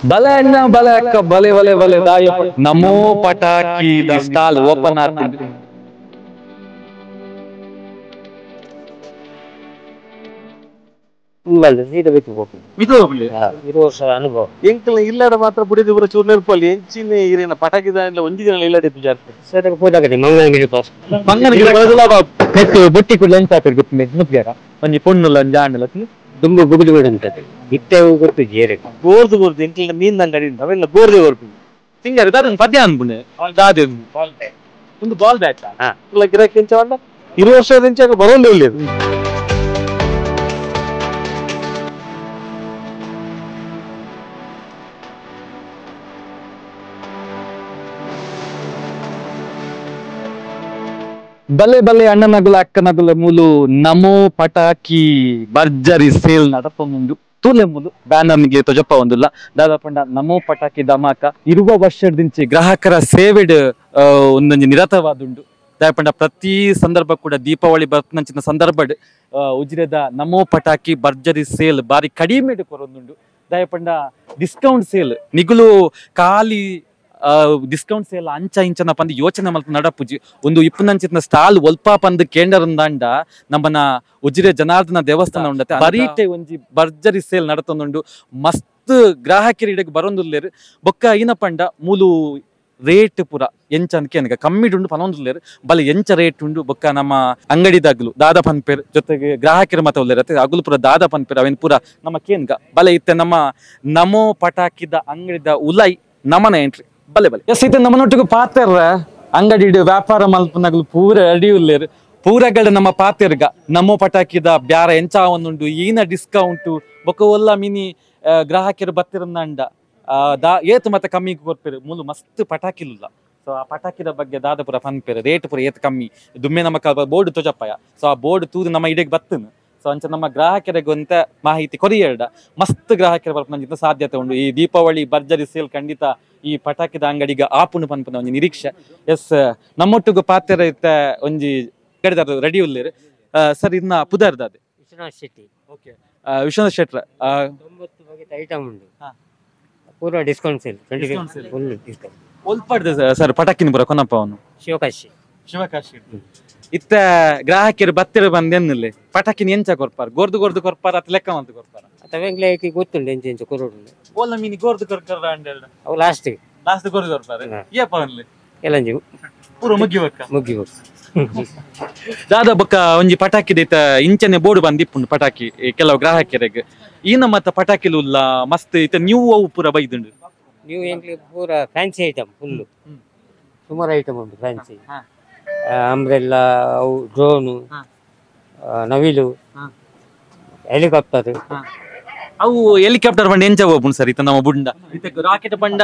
ಬಲೆ ಅಣ್ಣ ಬಲೆ ಅಕ್ಕ ಬಲೆ ಬಲೆ ಬಲೆ ದಾಯಪ್ಪ ನಮೋ ಪಟಾಕಿ ದ ಸ್ಟಾಲ್ ಓಪನ್ ಆಗ್ತಿದೆ. ಇಲ್ಲಡ ಮಾತ್ರ ಬುಡಿದು ಪೂರ ಚೂರು ನೆರ್ಪಲ್ಲಿ ಎಂಚಿನ ಇರೇನ ಪಟಾಕಿ ದಾಂಡ್ಲ ಒಂಜಿ ದಿನ ಇಲ್ಲಡಿತ್ತು ಜಾಸ್ತಿ ಸರ್ ಪೂಜಾಗತಿ ಮಂಗನಗಿರಿ ಪಾಸ್ ಮಂಗನಗಿರಿ ಪೆಟ್ಟು ಬೊಟ್ಟಿ ಕುಡ್ಲ ಎಂತ ಹಾಕಿರ್ ಗೊತ್ತಿಲ್ಲ ನುಗ್ಗ್ಯಾರ ಒಂಜಿ ಪೊಣ್ಣುಲ ಒಂಜಿ ಆಂಡಲ ದುಂಬು ಬುಗುದು ಬಿಡಂತದ್ದು ಇತ್ತೇವು ಗೊತ್ತು ಜೇರೆ ಗೋರ್ದು ಗೋರ್ದು ಎಂಕ್ಲಿನ ಮೀನ್ ಅಂಗಡಿ ಉಂಟು ಅವೆಲ್ಲ ಗೋರ್ದೆ ಗೋರ್ಪು ತಿಂಗಾರ ದಾದ ಪದ್ಯ ಅನ್ಪುಣೆ ದಾದ ಒಂದು ಬಾಲ್ ಬ್ಯಾಟ್ ಗಿರಾಕಿ ಎಂಚ ಬಂದ 20 ವರ್ಷದ ಎಂಚಾಗ ಬರೋದೇ ಒಳ್ಳೇದು. ಬಲೆ ಬಲೆ ಅಣ್ಣನಗುಲ ಅಕ್ಕನಗುಲ ಮೂಲು ನಮೋ ಪಟಾಕಿ ಭರ್ಜರಿ ಸೇಲ್ ನಡಪ ಮುಂದು ತೂಲೆ ಮೂಲು ಬ್ಯಾನರ್ ನಿಗೆ ತೊಜಪ್ಪ ಒಂದಿಲ್ಲ ದಾದಾಪಂಡ ನಮೋ ಪಟಾಕಿ ಧಮಾಕ ಇರುವ ವರ್ಷದಿಂಚಿ ಗ್ರಾಹಕರ ಸೇವೆಡ್ ಒಂದೊಂದು ನಿರತವಾದುಂಡು ದಾಯಪಂಡ ಪ್ರತಿ ಸಂದರ್ಭ ಕೂಡ ದೀಪಾವಳಿ ಬರ್ತನಂಚಿನ ಸಂದರ್ಭ ಉಜಿರೆದ ನಮೋ ಪಟಾಕಿ ಭರ್ಜರಿ ಸೇಲ್ ಬಾರಿ ಕಡಿಮೆ ಕೊರೊಂದುಂಡು ದಾಯಪಂಡ ಡಿಸ್ಕೌಂಟ್ ಸೇಲ್ ನಿಗುಲು ಖಾಲಿ ಡಿಸ್ಕೌಂಟ್ ಸೇಲ್ ಅಂಚ ಇಂಚನ ಪಂದು ಯೋಚನೆ ಮಲ್ತ ನಡಪುಜಿ ಒಂದು ಇಪ್ಪನಂಚಿನ ಸ್ಟಾಲ್ ಒಲ್ಪ ಪಂದು ಕೇಂದ್ರಂದಾಂಡ ನಮ್ಮನ ಉಜಿರೆ ಜನಾರ್ದನ ದೇವಸ್ಥಾನ ಉಂಡತೆ ಬರೀಟೆ ಒಂಜಿ ಭರ್ಜರಿ ಸೇಲ್ ನಡತೊಂದುಂಡು ಮಸ್ತ್ ಗ್ರಾಹಕರಿಗೆ ಬರೊಂದುಲ್ಲೇರು ಬೊಕ್ಕ ಐನ ಪಂಡ ಮೂಲು ರೇಟ್ ಪುರ ಎಂಚ ಅನ್ಕೇನಗ ಕಮ್ಮಿ ಉಂಡು ಪನೊಂದುಲ್ಲೇರು ಬಲೆ ಎಂಚ ರೇಟ್ ಉಂಡು ಬೊಕ್ಕ ನಮ್ಮ ಅಂಗಡಿದಾಗ್ಲು ದಾದ ಪನ್ಪೇರ್ ಜೊತೆಗೆ ಗ್ರಾಹಕರ ಮತ ಉಲ್ಲೇರತ್ತೆ ಅಗುಲು ಪುರ ದಾದ ಪನ್ಪೇರ್ ಅವೇನ್ ಪುರ ನಮ್ಮ ಕೇನ್ಗ ಬಲೆ ಇತ್ತೆ ನಮ್ಮ ನಮೋ ಪಟಾಕಿದ ಅಂಗಡಿದ ಉಲೈ ನಮನ ಎಂಟ್ರಿ ಬಲೆ ಬಲೆ ಎಸ್ ಇತ್ತೆ ನಮ್ಮನೊಟ್ಟಿಗೆ ಪಾತೆರ್ರ ಅಂಗಡಿ ವ್ಯಾಪಾರ ಮಲ್ಪನಗ್ಲು ಪೂರ ಅಡಿ ಉಲ್ಲೇರು ಪೂರಗಡೆ ನಮ್ಮ ಪಾತೆರ್ಗ ನಮೋ ಪಟಾಕಿದ ಬ್ಯಾರ ಎಂಚ ಒಂದುಂಡು ಈನ ಡಿಸ್ಕೌಂಟ್ ಬೊಕ್ಕ ಒಲ್ಲ ಮಿನಿ ಗ್ರಾಹಕರು ಬತ್ತಿರಂದ ಏತ್ ಮತ್ತೆ ಕಮ್ಮಿ ಕೊರ್ಪೇರು ಮೂಲು ಮಸ್ತ್ ಪಟಾಕಿಲ್ಲ ಸೊ ಆ ಪಟಾಕಿದ ಬಗ್ಗೆ ದಾದ ಪುರ ಪನ್ಪೇರು ರೇಟ್ ಪುರ ಏತ್ ಕಮ್ಮಿ ದುಮ್ಮೆ ನಮಕ ಬೋರ್ಡ್ ತೊಜಪ್ಪಯ ಸೊ ಆ ಬೋರ್ಡ್ ತೂದು ನಮ್ಮ ಇಡೆಗೆ ಬತ್ತನು ಸೊ ಅಂಚ ನಮ್ಮ ಗ್ರಾಹಕರಿಗೆ ಅಂತ ಮಾಹಿತಿ ಕೊರಿಯರ್ಡ ಮಸ್ತ್ ಗ್ರಾಹಕರ ಬರ್ಪಂಚಿನ ಸಾಧ್ಯತೆ ಉಂಟು ಈ ದೀಪಾವಳಿ ಭರ್ಜರಿ ಸೇಲ್ ಖಂಡಿತ ಈ ಪಟಾಕಿದ ಅಂಗಡಿಗೆ ಆಪುಣು ಪನ್ಪನ ಒಂಜಿ ನಿರೀಕ್ಷೆ ಎಸ್ ನಮ್ಮೊಟ್ಟಿಗೆ ಪಾತೆರ ಇತ್ತ ಒಂಜಿ ಗಡಿದಾರ ರೆಡಿ ಉಲ್ಲೇರು ಸರ್ ಇನ್ನ ಪುದರ್ದಾದೆ ವಿಶ್ವನಾಥ್ ಶೆಟ್ಟಿ ಓಕೆ ವಿಶ್ವನಾಥ್ ಶೆಟ್ರ 90 ಬಗೆತ ಐಟಮ್ ಉಂಟು ಪೂರ ಡಿಸ್ಕೌಂಟ್ ಸೇಲ್ 20% ಫುಲ್ ಡಿಸ್ಕೌಂಟ್ ಒಲ್ಪಡ್ದೆ ಸರ್ ಪಟಾಕಿನ ಪುರ ಕೊನಪ್ಪ ಅವನು ಶಿವಕಾಶಿ ಇತ್ತ ಗ್ರಾಹಕರು ಬತ್ತಿರ ಬಂದೆನ್ನಲ್ಲಿ ಪಟಾಕಿನ ಎಂಚ ಕೊರ್ಪಾರ ಗೋರ್ದು ಗೋರ್ದು ಕೊರ್ಪಾರ ಅತ್ ಲೆಕ್ಕ ಮಂತ ಕೊರ್ಪಾರ ಅತವೆಂಗ್ಲೆ ಗೊತ್ತುಂಡು ಎಂಚ ಎಂಚ ಕೊರೋಡು ಓಲ ಮೀನಿ ಗೋರ್ದು ಕೊರ್ಕರ ಅಂಡೆಲ್ಲ ಅವು ಲಾಸ್ಟ್ ಗೋರ್ದು ಕೊರ್ಪಾರ ಏಪ ಅವನ್ಲಿ ಎಲ್ಲಂಜಿ ಪೂರ ಮುಗಿಬೇಕು ದಾದ ಬೊಕ್ಕ ಒಂಜಿ ಪಟಾಕಿದ ಇತ್ತ ಇಂಚನೆ ಬೋರ್ಡ್ ಬಂದಿಪ್ಪುಂಡು ಪಟಾಕಿ ಕೆಲವು ಗ್ರಾಹಕರಿಗೆ ಈನ ಮತ್ತ ಪಟಾಕಿಲುಲ್ಲ ಮಸ್ತ್ ಇತ್ತ ನ್ಯೂ ಅವು ಪೂರ ಬೈದುಂಡು ನೀವು ಎಂಕ್ಲೆ ಪೂರ ಫ್ಯಾನ್ಸಿ ಐಟಮ್ ಫುಲ್ ಸುಮಾರು ಐಟಮ್ ಉಂಟು ಫ್ಯಾನ್ಸಿ ಅಂಬ್ರೆಲ್ಲಾ ಅವು ಡ್ರೋನು ನವಿಲು ಹೆಲಿಕಾಪ್ಟರ್ ಅವು ಹೆಲಿಕಾಪ್ಟರ್ ಬಂಡ ಎಂಚ ಹೋಗ್ಬುಂಡು ಸರ್ ಇತ್ತ ನಮ್ಮ ಬುಂಡ ಇತ್ತ ರಾಕೆಟ್ ಬಂಡ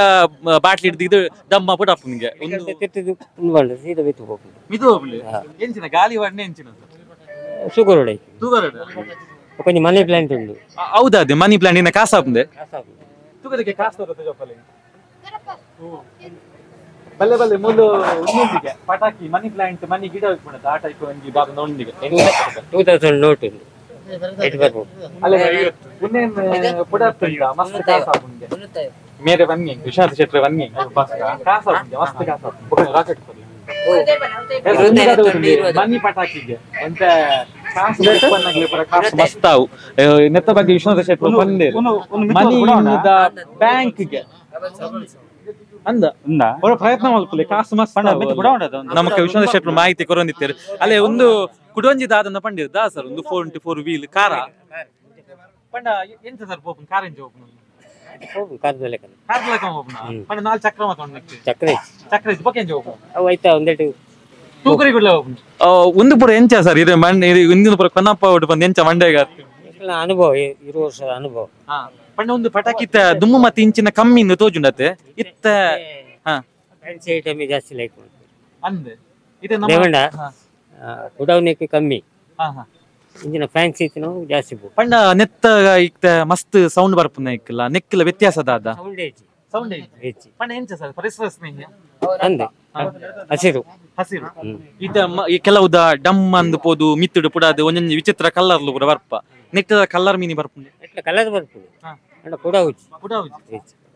ಬಾಟ್ಲಿ ಹಿಡ್ದು ಇದು ದಮ್ಮ ಪುಡ ಅಪ್ಪನಿಗೆ ಸೀದಾ ಬಿತ್ತು ಹೋಗ್ಬೋದು ಇದು ಎಂಚಿನ ಗಾಳಿ ಬಂಡ ಎಂಚಿನ ಸುಗರುಡೆ ಕೊಂಚ ಮನಿ ಪ್ಲಾಂಟ್ ಉಂಟು ಹೌದಾ ಅದೇ ಮನಿ ಪ್ಲಾಂಟ್ ಇನ್ನ ಕಾಸಾಪುಂದೆ ತುಗದಕ್ಕೆ ಕಾಸು ಬಲ್ಲೆ ಬಲ್ಲೆ ಮೂಲು ಇನ್ನೊಂದಿಗೆ ಪಟಾಕಿ ಮನಿ ಪ್ಲಾಂಟ್ ಮನಿ ಗಿಡ ಇಟ್ಬಿಡೋದು ಆ ಟೈಪ್ ಒಂಜಿ ಬಾದ ಒಂದಿಗೆ 2000 ನೋಟ್ ಉಂಟು ಮೇರೆ ಬನ್ನಿ ವಿಶ್ವನಾಥ್ ಶೆಟ್ಟಿ ಬನ್ನಿ ಮನಿ ಪಟಾಕಿಗೆ ಎಂತ ಮಸ್ತಾವು ನೆತ್ತ ಬಗ್ಗೆ ವಿಶ್ವನಾಥ ಶೆಟ್ಟಿ ಬಂದೆ ಮನಿ ಬ್ಯಾಂಕ್ಗೆ ಅಂದ ಪ್ರಯತ್ನ ಮಾಡ್ಕೊಳ್ಳಿ ಕಾಸು ಮಸ್ತ್ ನಮಕ್ ವಿಶ್ವನಾಥ ಶೆಟ್ಟಿ ಮಾಹಿತಿ ಕೊರೊಂದಿತ್ತೇರು ಅಲ್ಲೇ ಒಂದು ಕುಡೊಂಜಿ ದಾದನ ಪಂಡಿರ್ ದಾ ಸರ್ ಒಂದು 4x4 ವೀಲ್ ಕಾರ ಪಂಡ ಎಂತ ಸರ್ ಪೋಪನ್ ಕಾರ್ ಎಂಜ ಓಪನ್ ಕಾರ್ದಲೆಕ ಓಪನ್ ಪಂಡ 4 ಚಕ್ರ ಮಾತ ಚಕ್ರ ಬೊಕ ಎಂಜ ಓಪನ್ ಅವು ಐತಾ ಒಂದೆಟು ತೂಕರಿ ಗುಡ್ಲ ಓಪನ್ ಒಂದು ಪುರ ಎಂಚ ಸರ್ ಇದು ಮಂಡೆ ಇಂದಿನ ಪುರ ಕೊನ್ನಪ್ಪ ಒಟ್ಟು ಬಂದು ಎಂಚ ಮಂಡೆಗ ಅನುಭವ 20 ವರ್ಷದ ಅನುಭವ ಪಂಡ ಒಂದು ಪಟಾಕಿ ಇತ್ತ ದುಮ್ಮು ಮತ್ತೆ ಇಂಚಿನ ಕಮ್ಮಿ ತೋಜುಂಡತೆ ಇತ್ತ ಫ್ಯಾನ್ಸಿ ಐಟಮ್ ಜಾಸ್ತಿ ಲೈಕ್ ಅಂದೆ ಇದು ನಮ್ಮ ಕುಡೌನಿಕ್ಕೆ ಕಮ್ಮಿ ಇಂಜಿನ ಫ್ಯಾನ್ಸಿ ಇತ್ತು ನಾವು ಜಾಸ್ತಿ ಪಂಡ ನೆತ್ತ ಇತ್ತ ಮಸ್ತ್ ಸೌಂಡ್ ಬರ್ಪುನ ಇಕ್ಕಲ್ಲ ನೆಕ್ಕಿಲ್ಲ ವ್ಯತ್ಯಾಸದಾದ ಸೌಂಡ್ ಹೆಚ್ಚಿ ಪಂಡ ಎಂಚ ಸರ್ ಪರಿಸರ ಸ್ನೇಹಿ ಅಂದೆ ಹಸಿರು ಇತ್ತ ಕೆಲವುದ ಡಮ್ ಅಂದು ಪೋದು ಮಿತ್ತುಡು ಪುಡಾದು ಒಂಜೊಂಜಿ ವಿಚಿತ್ರ ಕಲರ್ಲು ಪುರ ಬರ್ಪ ನೆಟ್ಟದ ಕಲರ್ ಮೀನಿ ಬರ್ಪುಂಡು ಕಲರ್ ಬರ್ಪುಂಡು ಪುಡಾವುಜಿ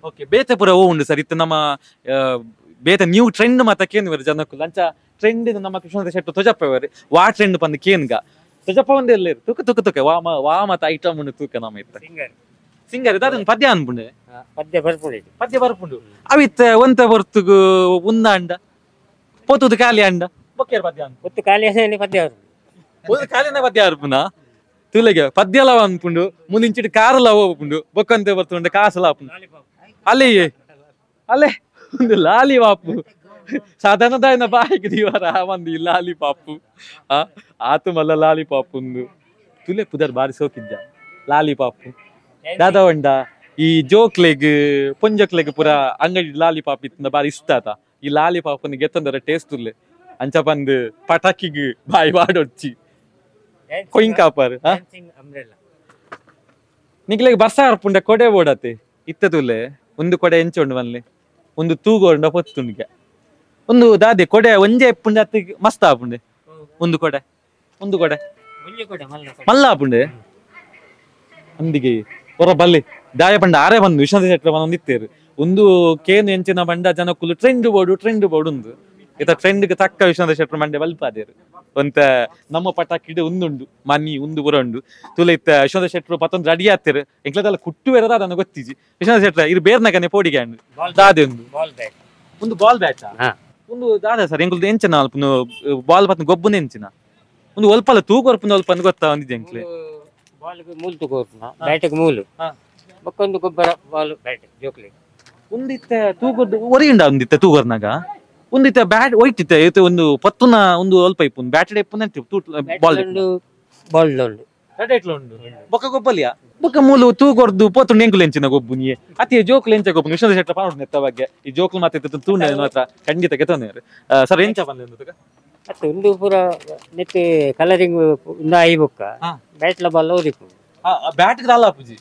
ಓಕೆ ಬೇತೆ ಪುರ ಓ ಉಂಡು ಸರ್ ಇತ್ತು ನಮ್ಮ ಬೇತೆ ನ್ಯೂ ಟ್ರೆಂಡ್ ಮಾತ ಕೇನ್ವರ್ ಜನಕ್ಕೂ ಅಂಚ ಟ್ರೆಂಡ್ ನಮ್ಮ ಕೃಷ್ಣ ಶೆಟ್ಟು ತೊಜಪ್ಪವರಿ ವಾ ಟ್ರೆಂಡ್ ಬಂದು ಕೇನ್ಗ ತೊಜಪ್ಪ ಒಂದೇ ಎಲ್ಲ ತುಕ ತುಕ ತುಕ ವಾ ಮತ ಐಟಮ್ ಉಂಡು ತೂಕ ನಮ್ಮ ಇತ್ತ ಸಿಂಗರ್ ಇದಾದ ಪದ್ಯ ಅನ್ಪುಂಡೆ ಪದ್ಯ ಬರ್ಪುಂಡು ಅವಿತ್ತ ಒಂತ ಬರ್ತುಗು ಉಂದ ಅಂಡ ಪೋತುದು ಖಾಲಿ ಅಂಡ ಬೊಕ್ಕೇರ್ ಪದ್ಯ ಅನ್ಪು ಒತ್ತು ಖಾಲಿ ಪದ್ಯ ಒಂದು ಖಾಲಿನ ಪದ್ಯ ಅರ್ಪುನ ತುಲೆಗೆ ಪದ್ಯ ಲವ ಅನ್ಪುಂಡು ಮುಂದಿಂಚಿಟ್ಟು ಕಾರಲ್ಲ ಹೋಗ್ಪುಂಡು ಬೊಕ್ಕಂತೆ ಬರ್ತುಂಡೆ ಕಾಸಲ ಆಪುಂಡು ಅಲ್ಲಿ ಅಲ್ಲೇ ಒಂದು ಲಾಲಿ ಪಾಪು ಸಾಧಾರಣದ ಬಾಯಿಗೆ ದೀವಾರ ಒಂದು ಲಾಲಿ ಪಾಪು ಆತು ಮಲ್ಲ ಲಾಲಿ ಪಾಪು ಒಂದು ತುಲೆ ಪುದರ್ ಬಾರಿ ಸೋಕಿದ್ದ ಲಾಲಿ ಪಾಪು ದಾದ ಒಂಡ ಈ ಜೋಕ್ಲೆಗ್ ಪೊಂಜಕ್ಲೆಗ್ ಪುರ ಅಂಗಡಿ ಲಾಲಿ ಪಾಪ್ ಇತ್ತ ಬಾರಿ ಇಷ್ಟ ಆತ ಈ ಲಾಲಿ ಪಾಪನ್ ಗೆತ್ತಂದರ ಟೇಸ್ಟ್ ತುಲ್ಲೆ ಅಂಚ ಬಂದು ಪಟಾಕಿಗ್ ಬಾಯಿ ಬಾಡೊಡ್ಚಿ ಕೊಯ್ಕಾಪರ್ ನಿಕ್ಲೆಗ್ ಬರ್ಸ ಹರ್ಪುಂಡೆ ಕೊಡೆ ಓಡತೆ ಇತ್ತ ತುಲೆ ಒಂದು ಕೊಡೆ ಎಂಚೊಂಡು ಬನ್ಲಿ ಒಂದು ತೂಗೋಂಡ ಪೊತ್ತುಂಡಿಗೆ ಒಂದು ದಾದೆ ಕೊಡೆ ಒಂಜೆ ಎಪ್ಪುಂಡೆ ಅತ್ತ ಮಸ್ತ್ ಆಪುಂಡೆ ಒಂದು ಕೊಡೆ ಮಲ್ಲ ಆಪುಂಡೆ ಅಂದಿಗೆ ಹೊರ ಬಲ್ಲಿ ದಾಯ ಪಂಡ ಆರೆ ಬಂದು ವಿಶ್ವನಾಥ ಶೆಟ್ರ ಬಂದಿತ್ತೇರು ಒಂದು ಕೇನು ಎಂಚಿನ ಬಂಡ ಜನಕ್ಕುಲು ಟ್ರೆಂಡ್ ಬೋರ್ಡ್ ಉಂದು ಇತ ಟ್ರೆಂಡ್ಗೆ ತಕ್ಕ ವಿಶ್ವನಾಥ ಶೆಟ್ರ ಮಂಡೆ ಬಲ್ಪಾದೇರು ಒಂತ ನಮ್ಮ ಪಟಾಕಿಡ್ ಉಂದುಂಡು ಮನಿ ಉಂದು ಪುರ ಉಂಡು ತುಲ ಇತ್ತ ವಿಶ್ವನಾಥ ಶೆಟ್ರು ಪತ್ತೊಂದು ರೆಡಿ ಆಗ್ತೇರು ಎಂಕ್ಲದಲ್ಲ ಕುಟ್ಟು ಬೇರದ ಅದನ್ನು ಗೊತ್ತಿಜಿ ವಿಶ್ವನಾಥ ಶೆಟ್ರ ಇದು ಬೇರ್ನಗನೆ ಪೋಡಿಗೆ ಅಂಡು ದಾದೆ ಒಂದು ಬಾಲ್ ಬ್ಯಾಚ್ ಒಂದು ದಾದ ಸರ್ ಎಂಕ್ಲದು ಎಂಚಿನ ಅಲ್ಪನು ಬಾಲ್ ಪತ್ನ ಗೊಬ್ಬನ ಎಂಚಿನ ಒಂದು ಒಲ್ಪಲ್ಲ ತೂಗೊರ್ಪುನ ಒಲ್ಪ ಗೊತ್ತಾ ಒಂದಿದೆ ಎಂಕ್ಲೆ ಬಾಲ್ಗೆ ಮೂಲು ತಗೋರ್ಪುನ ಬ್ಯಾಟಿಗೆ ಮೂಲು ಬಕ್ಕೊಂದು ಗೊಬ್ಬರ ಬಾಲ್ ಬ್ಯಾಟ್ ಜೋಕ್ಲಿ ಒಂದಿತ್ತ ತೂಗೊರ್ದು ಒರಿಯುಂಡ ಒಂದಿತ್ತ ತೂಗೊರ್ನಾಗ ಒಂದಿತ್ತ ಬ್ಯಾಟ್ ಒಯ್ತಿತ್ತ ಇತ್ತು ಒಂದು ಪತ್ತುನ ಒಂದು ಅಲ್ಪ ಇಪ್ಪುನ್ ಬ್ಯಾಟೆಡ್ ಇಪ್ಪುನ ಬಾಲ್ ಬಾಲ್ ಉಂಡು ಉಂಡು ಬೊಕ್ಕ ಗೊಬ್ಬಲಿಯಾ ಬೊಕ್ಕ ಮೂಲು ತೂಗೊರ್ದು ಪೋತುಂಡು ಎಂಕುಲು ಎಂಚಿನ ಗೊಬ್ಬುನಿಯೆ ಅತಿ ಜೋಕ್ಲು ಎಂಚ ಗೊಬ್ಬು ವಿಶ್ವನಾಥ ಶೆಟ್ರ ಪಾಡು ನೆತ್ತ ಬಗ್ಗೆ ಈ ಜೋಕ್ಲು ಮಾತ್ರ ತೂಂಡ ಮಾತ್ರ ಖಂಡಿತ ಗೆತ್ತನೇರು ಸರ್ ಎಂಚ ಬಂದ ಮತ್ತೆ ಒಂದು ಪೂರ ನೆತ್ತೆ ಕಲರಿಂಗ್ ಒಂದು ಐ ಬೊಕ್ಕ ಬ್ಯಾಟ್ಲ ಬಾಲ್ ಓದಿಪ್ಪು ಬ್ಯಾಟ್ ಅಲ್ಲ ಪೂಜಿ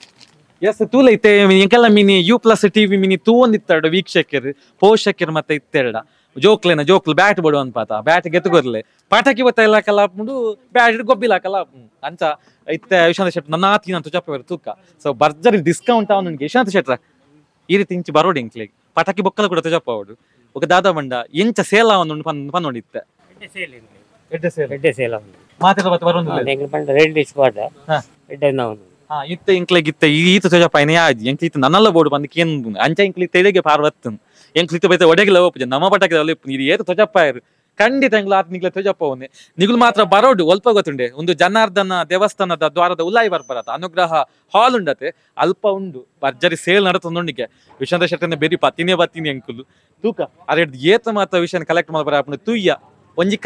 ಎಸ್ ತೂಲ ಇತ್ತೆ ಎಂಕೆಲ್ಲ ಮಿನಿ U+ ಟಿವಿ ಮಿನಿ ತೂವೊಂದಿತ್ತಾಡ ವೀಕ್ಷಕರು ಪೋಷಕರು ಮತ್ತೆ ಇತ್ತೆರಡ ಜೋಕ್ಲು ಬ್ಯಾಟ್ ಬಡು ಅನ್ಪಾತ ಬ್ಯಾಟ್ ಗೆತ್ತುಗೊರ್ಲೆ ಪಟಾಕಿ ಬತ್ತ ಎಲ್ಲ ಕಲಾಪುಂಡು ಬ್ಯಾಟ್ ಗೊಬ್ಬಿಲ್ಲ ಕಲಾಪು ಅಂಚ ಇತ್ತ ವಿಶ್ವನಾಥ ಶೆಟ್ರ ನನ್ನ ಅಂತ ಚಪ್ಪ ತೂಕ ಸೊ ಬರ್ಜರಿ ಡಿಸ್ಕೌಂಟ್ ಅವನಿಗೆ ವಿಶ್ವನಾಥ ಶೆಟ್ರ ಈ ರೀತಿ ಇಂಚಿ ಬರೋಡು ಎಂಕ್ಲೆಗ್ ಪಟಾಕಿ ಬೊಕ್ಕಲ ಕೂಡ ತುಜಪ್ಪ ಅವಡು ఒక ದಾದ ಬಂಡ ಎಂಚ ಸೇಲ ಒಂದು ಪನ್ನೋಡಿತ್ತೆ ಇತ್ತ ಇಂಕ್ಲೆಗ್ ಇತ್ತ ಈತ ತುಜಪ್ಪ ಏನೇ ಆಜಿ ಎಂಕ್ಲಿ ಇತ್ತ ನನ್ನಲ್ಲ ಬೋರ್ಡು ಬಂದು ಕೇನ್ ಅಂಚ ಇಂಕ್ಲಿ ತೆಳೆಗೆ ಪಾರ್ವತ್ತು ಎಂಕ್ಲಿ ಇತ್ತ ಬೈತ ಒಡೆಗಿಲ್ಲ ಒಪ್ಪಜ ನಮ್ಮ ಪಟಾಕಿ ಇದು ಏತು ತುಜಪ್ಪ ಇರು ಖಂಡಿತ ಎಂಗ್ಲು ಆತ ನಿಗ್ಲ ತುಜಪ್ಪ ಒಂದೇ ನಿಗುಲು ಮಾತ್ರ ಬರೋಡು ಒಲ್ಪ ಗೊತ್ತುಂಡೆ ಒಂದು ಜನಾರ್ದನ ದೇವಸ್ಥಾನದ ದ್ವಾರದ ಉಲಾಯಿ ಬರ್ಬರತ್ತ ಅನುಗ್ರಹ ಹಾಲ್ ಉಂಡತೆ ಅಲ್ಪ ಉಂಡು ಭರ್ಜರಿ ಸೇಲ್ ನಡತೊಂದುಂಡಿಗೆ ವಿಶ್ವನಾಥ ಶೆಟ್ಟನ ಬೇರಿ ಪತ್ತಿನೇ ಬತ್ತೀನಿ ಅಂಕುಲು ತೂಕ ಅದೇ ಏತ ಮಾತ್ರ ವಿಷಯ ಕಲೆಕ್ಟ್ ಮಾಡ್ಬರ ತುಯ್ಯ ಒಂಜಿ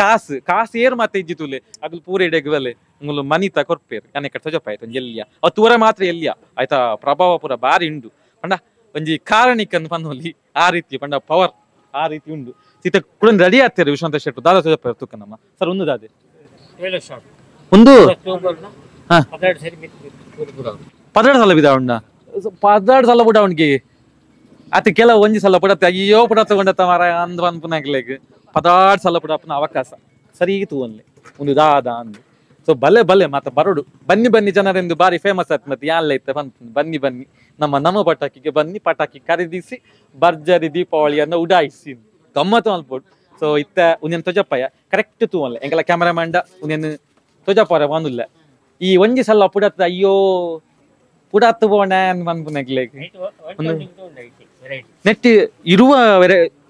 ಕಾಸು ಏರ್ ಮಾತ ಇಜ್ಜಿ ತೂಲೆ ಅಗ್ಲು ಪೂರ ಇಡೆಗ್ವಲೆ ಉಂಗ್ಲು ಮನಿತ ಕೊರ್ಪೇರು ಕನೆಕ ತುಜಪ್ಪ ಆಯ್ತು ಒಂಜಿ ಎಲ್ಲಿಯ ಅವ್ ತೂರ ಮಾತ್ರ ಎಲ್ಲಿಯ ಆಯ್ತಾ ಪ್ರಭಾವ ಪೂರ ಬಾರಿ ಉಂಡು ಪಂಡ ಒಂಜಿ ಕಾರಣಿಕನ್ನು ಪನ್ನೋಲಿ ಆ ರೀತಿ ಪಂಡ ಪವರ್ ಆ ರೀತಿ ಉಂಡು ಸೀತ ಕೂಡ ರೆಡಿ ಆಗ್ತಾರೆ ವಿಶ್ವನಾಥ ಶೆಟ್ರು ದಾದ ತುಜಪ್ಪ ತೂಕ ನಮ್ಮ ಸರ್ ಒಂದು ದಾದೆ ಒಂದು 12 ಸಲ ಬಿದ ಉಂಡ 12 ಸಲ ಬಿಡ ಅವನಿಗೆ ಅತಿ ಕೆಲವು ಒಂಜಿ ಸಲ ಬಿಡತ್ತೆ ಅಯ್ಯೋ ಬಿಡ ತಗೊಂಡತ್ತ ಮಾರ ಅಂದ್ ಬಂದ್ ಪುನಗ್ಲೆಗ್ 16 ಸಲ ಬಿಡಪ್ಪನ ಅವಕಾಶ ಸರಿ ತೂವನ್ಲೆ ಒಂದು ದಾದ ಅಂದು ಸೊ ಬಲೆ ಮಾತ ಬರೋಡು ಬನ್ನಿ ಜನರೆಂದು ಬಾರಿ ಫೇಮಸ್ ಆಯ್ತು ಮತ್ತೆ ಯಾಲ್ಲ ಇತ್ತ ಬನ್ನಿ ನಮ್ಮ ಪಟಾಕಿಗೆ ಬನ್ನಿ ಪಟಾಕಿ ಖರೀದಿಸಿ ಭರ್ಜರಿ ದೀಪಾವಳಿಯನ್ನ ಉಡಾಯಿಸಿ ಗಮ್ಮತ್ತು ಅನ್ಬೋದು ಸೊ ಇತ್ತ ಉನ್ಯನ್ ತೊಜಪ್ಪಯ್ಯ ಕರೆಕ್ಟ್ ತೂವನ್ಲೆ ಎಂಕಲ ಕ್ಯಾಮರಾಮಂಡ ಉನ್ಯನ್ ತೊಜಪ್ಪರ ಬಂದಿಲ್ಲ ಈ ಒಂಜಿ ಸಲ ಪುಡತ್ತ ಅಯ್ಯೋ ಪುಡತ್ತು ಬೋಣ ಬಂದ್ಪುನಗ್ಲೆಗ್ ನೆಟ್ ಇರುವ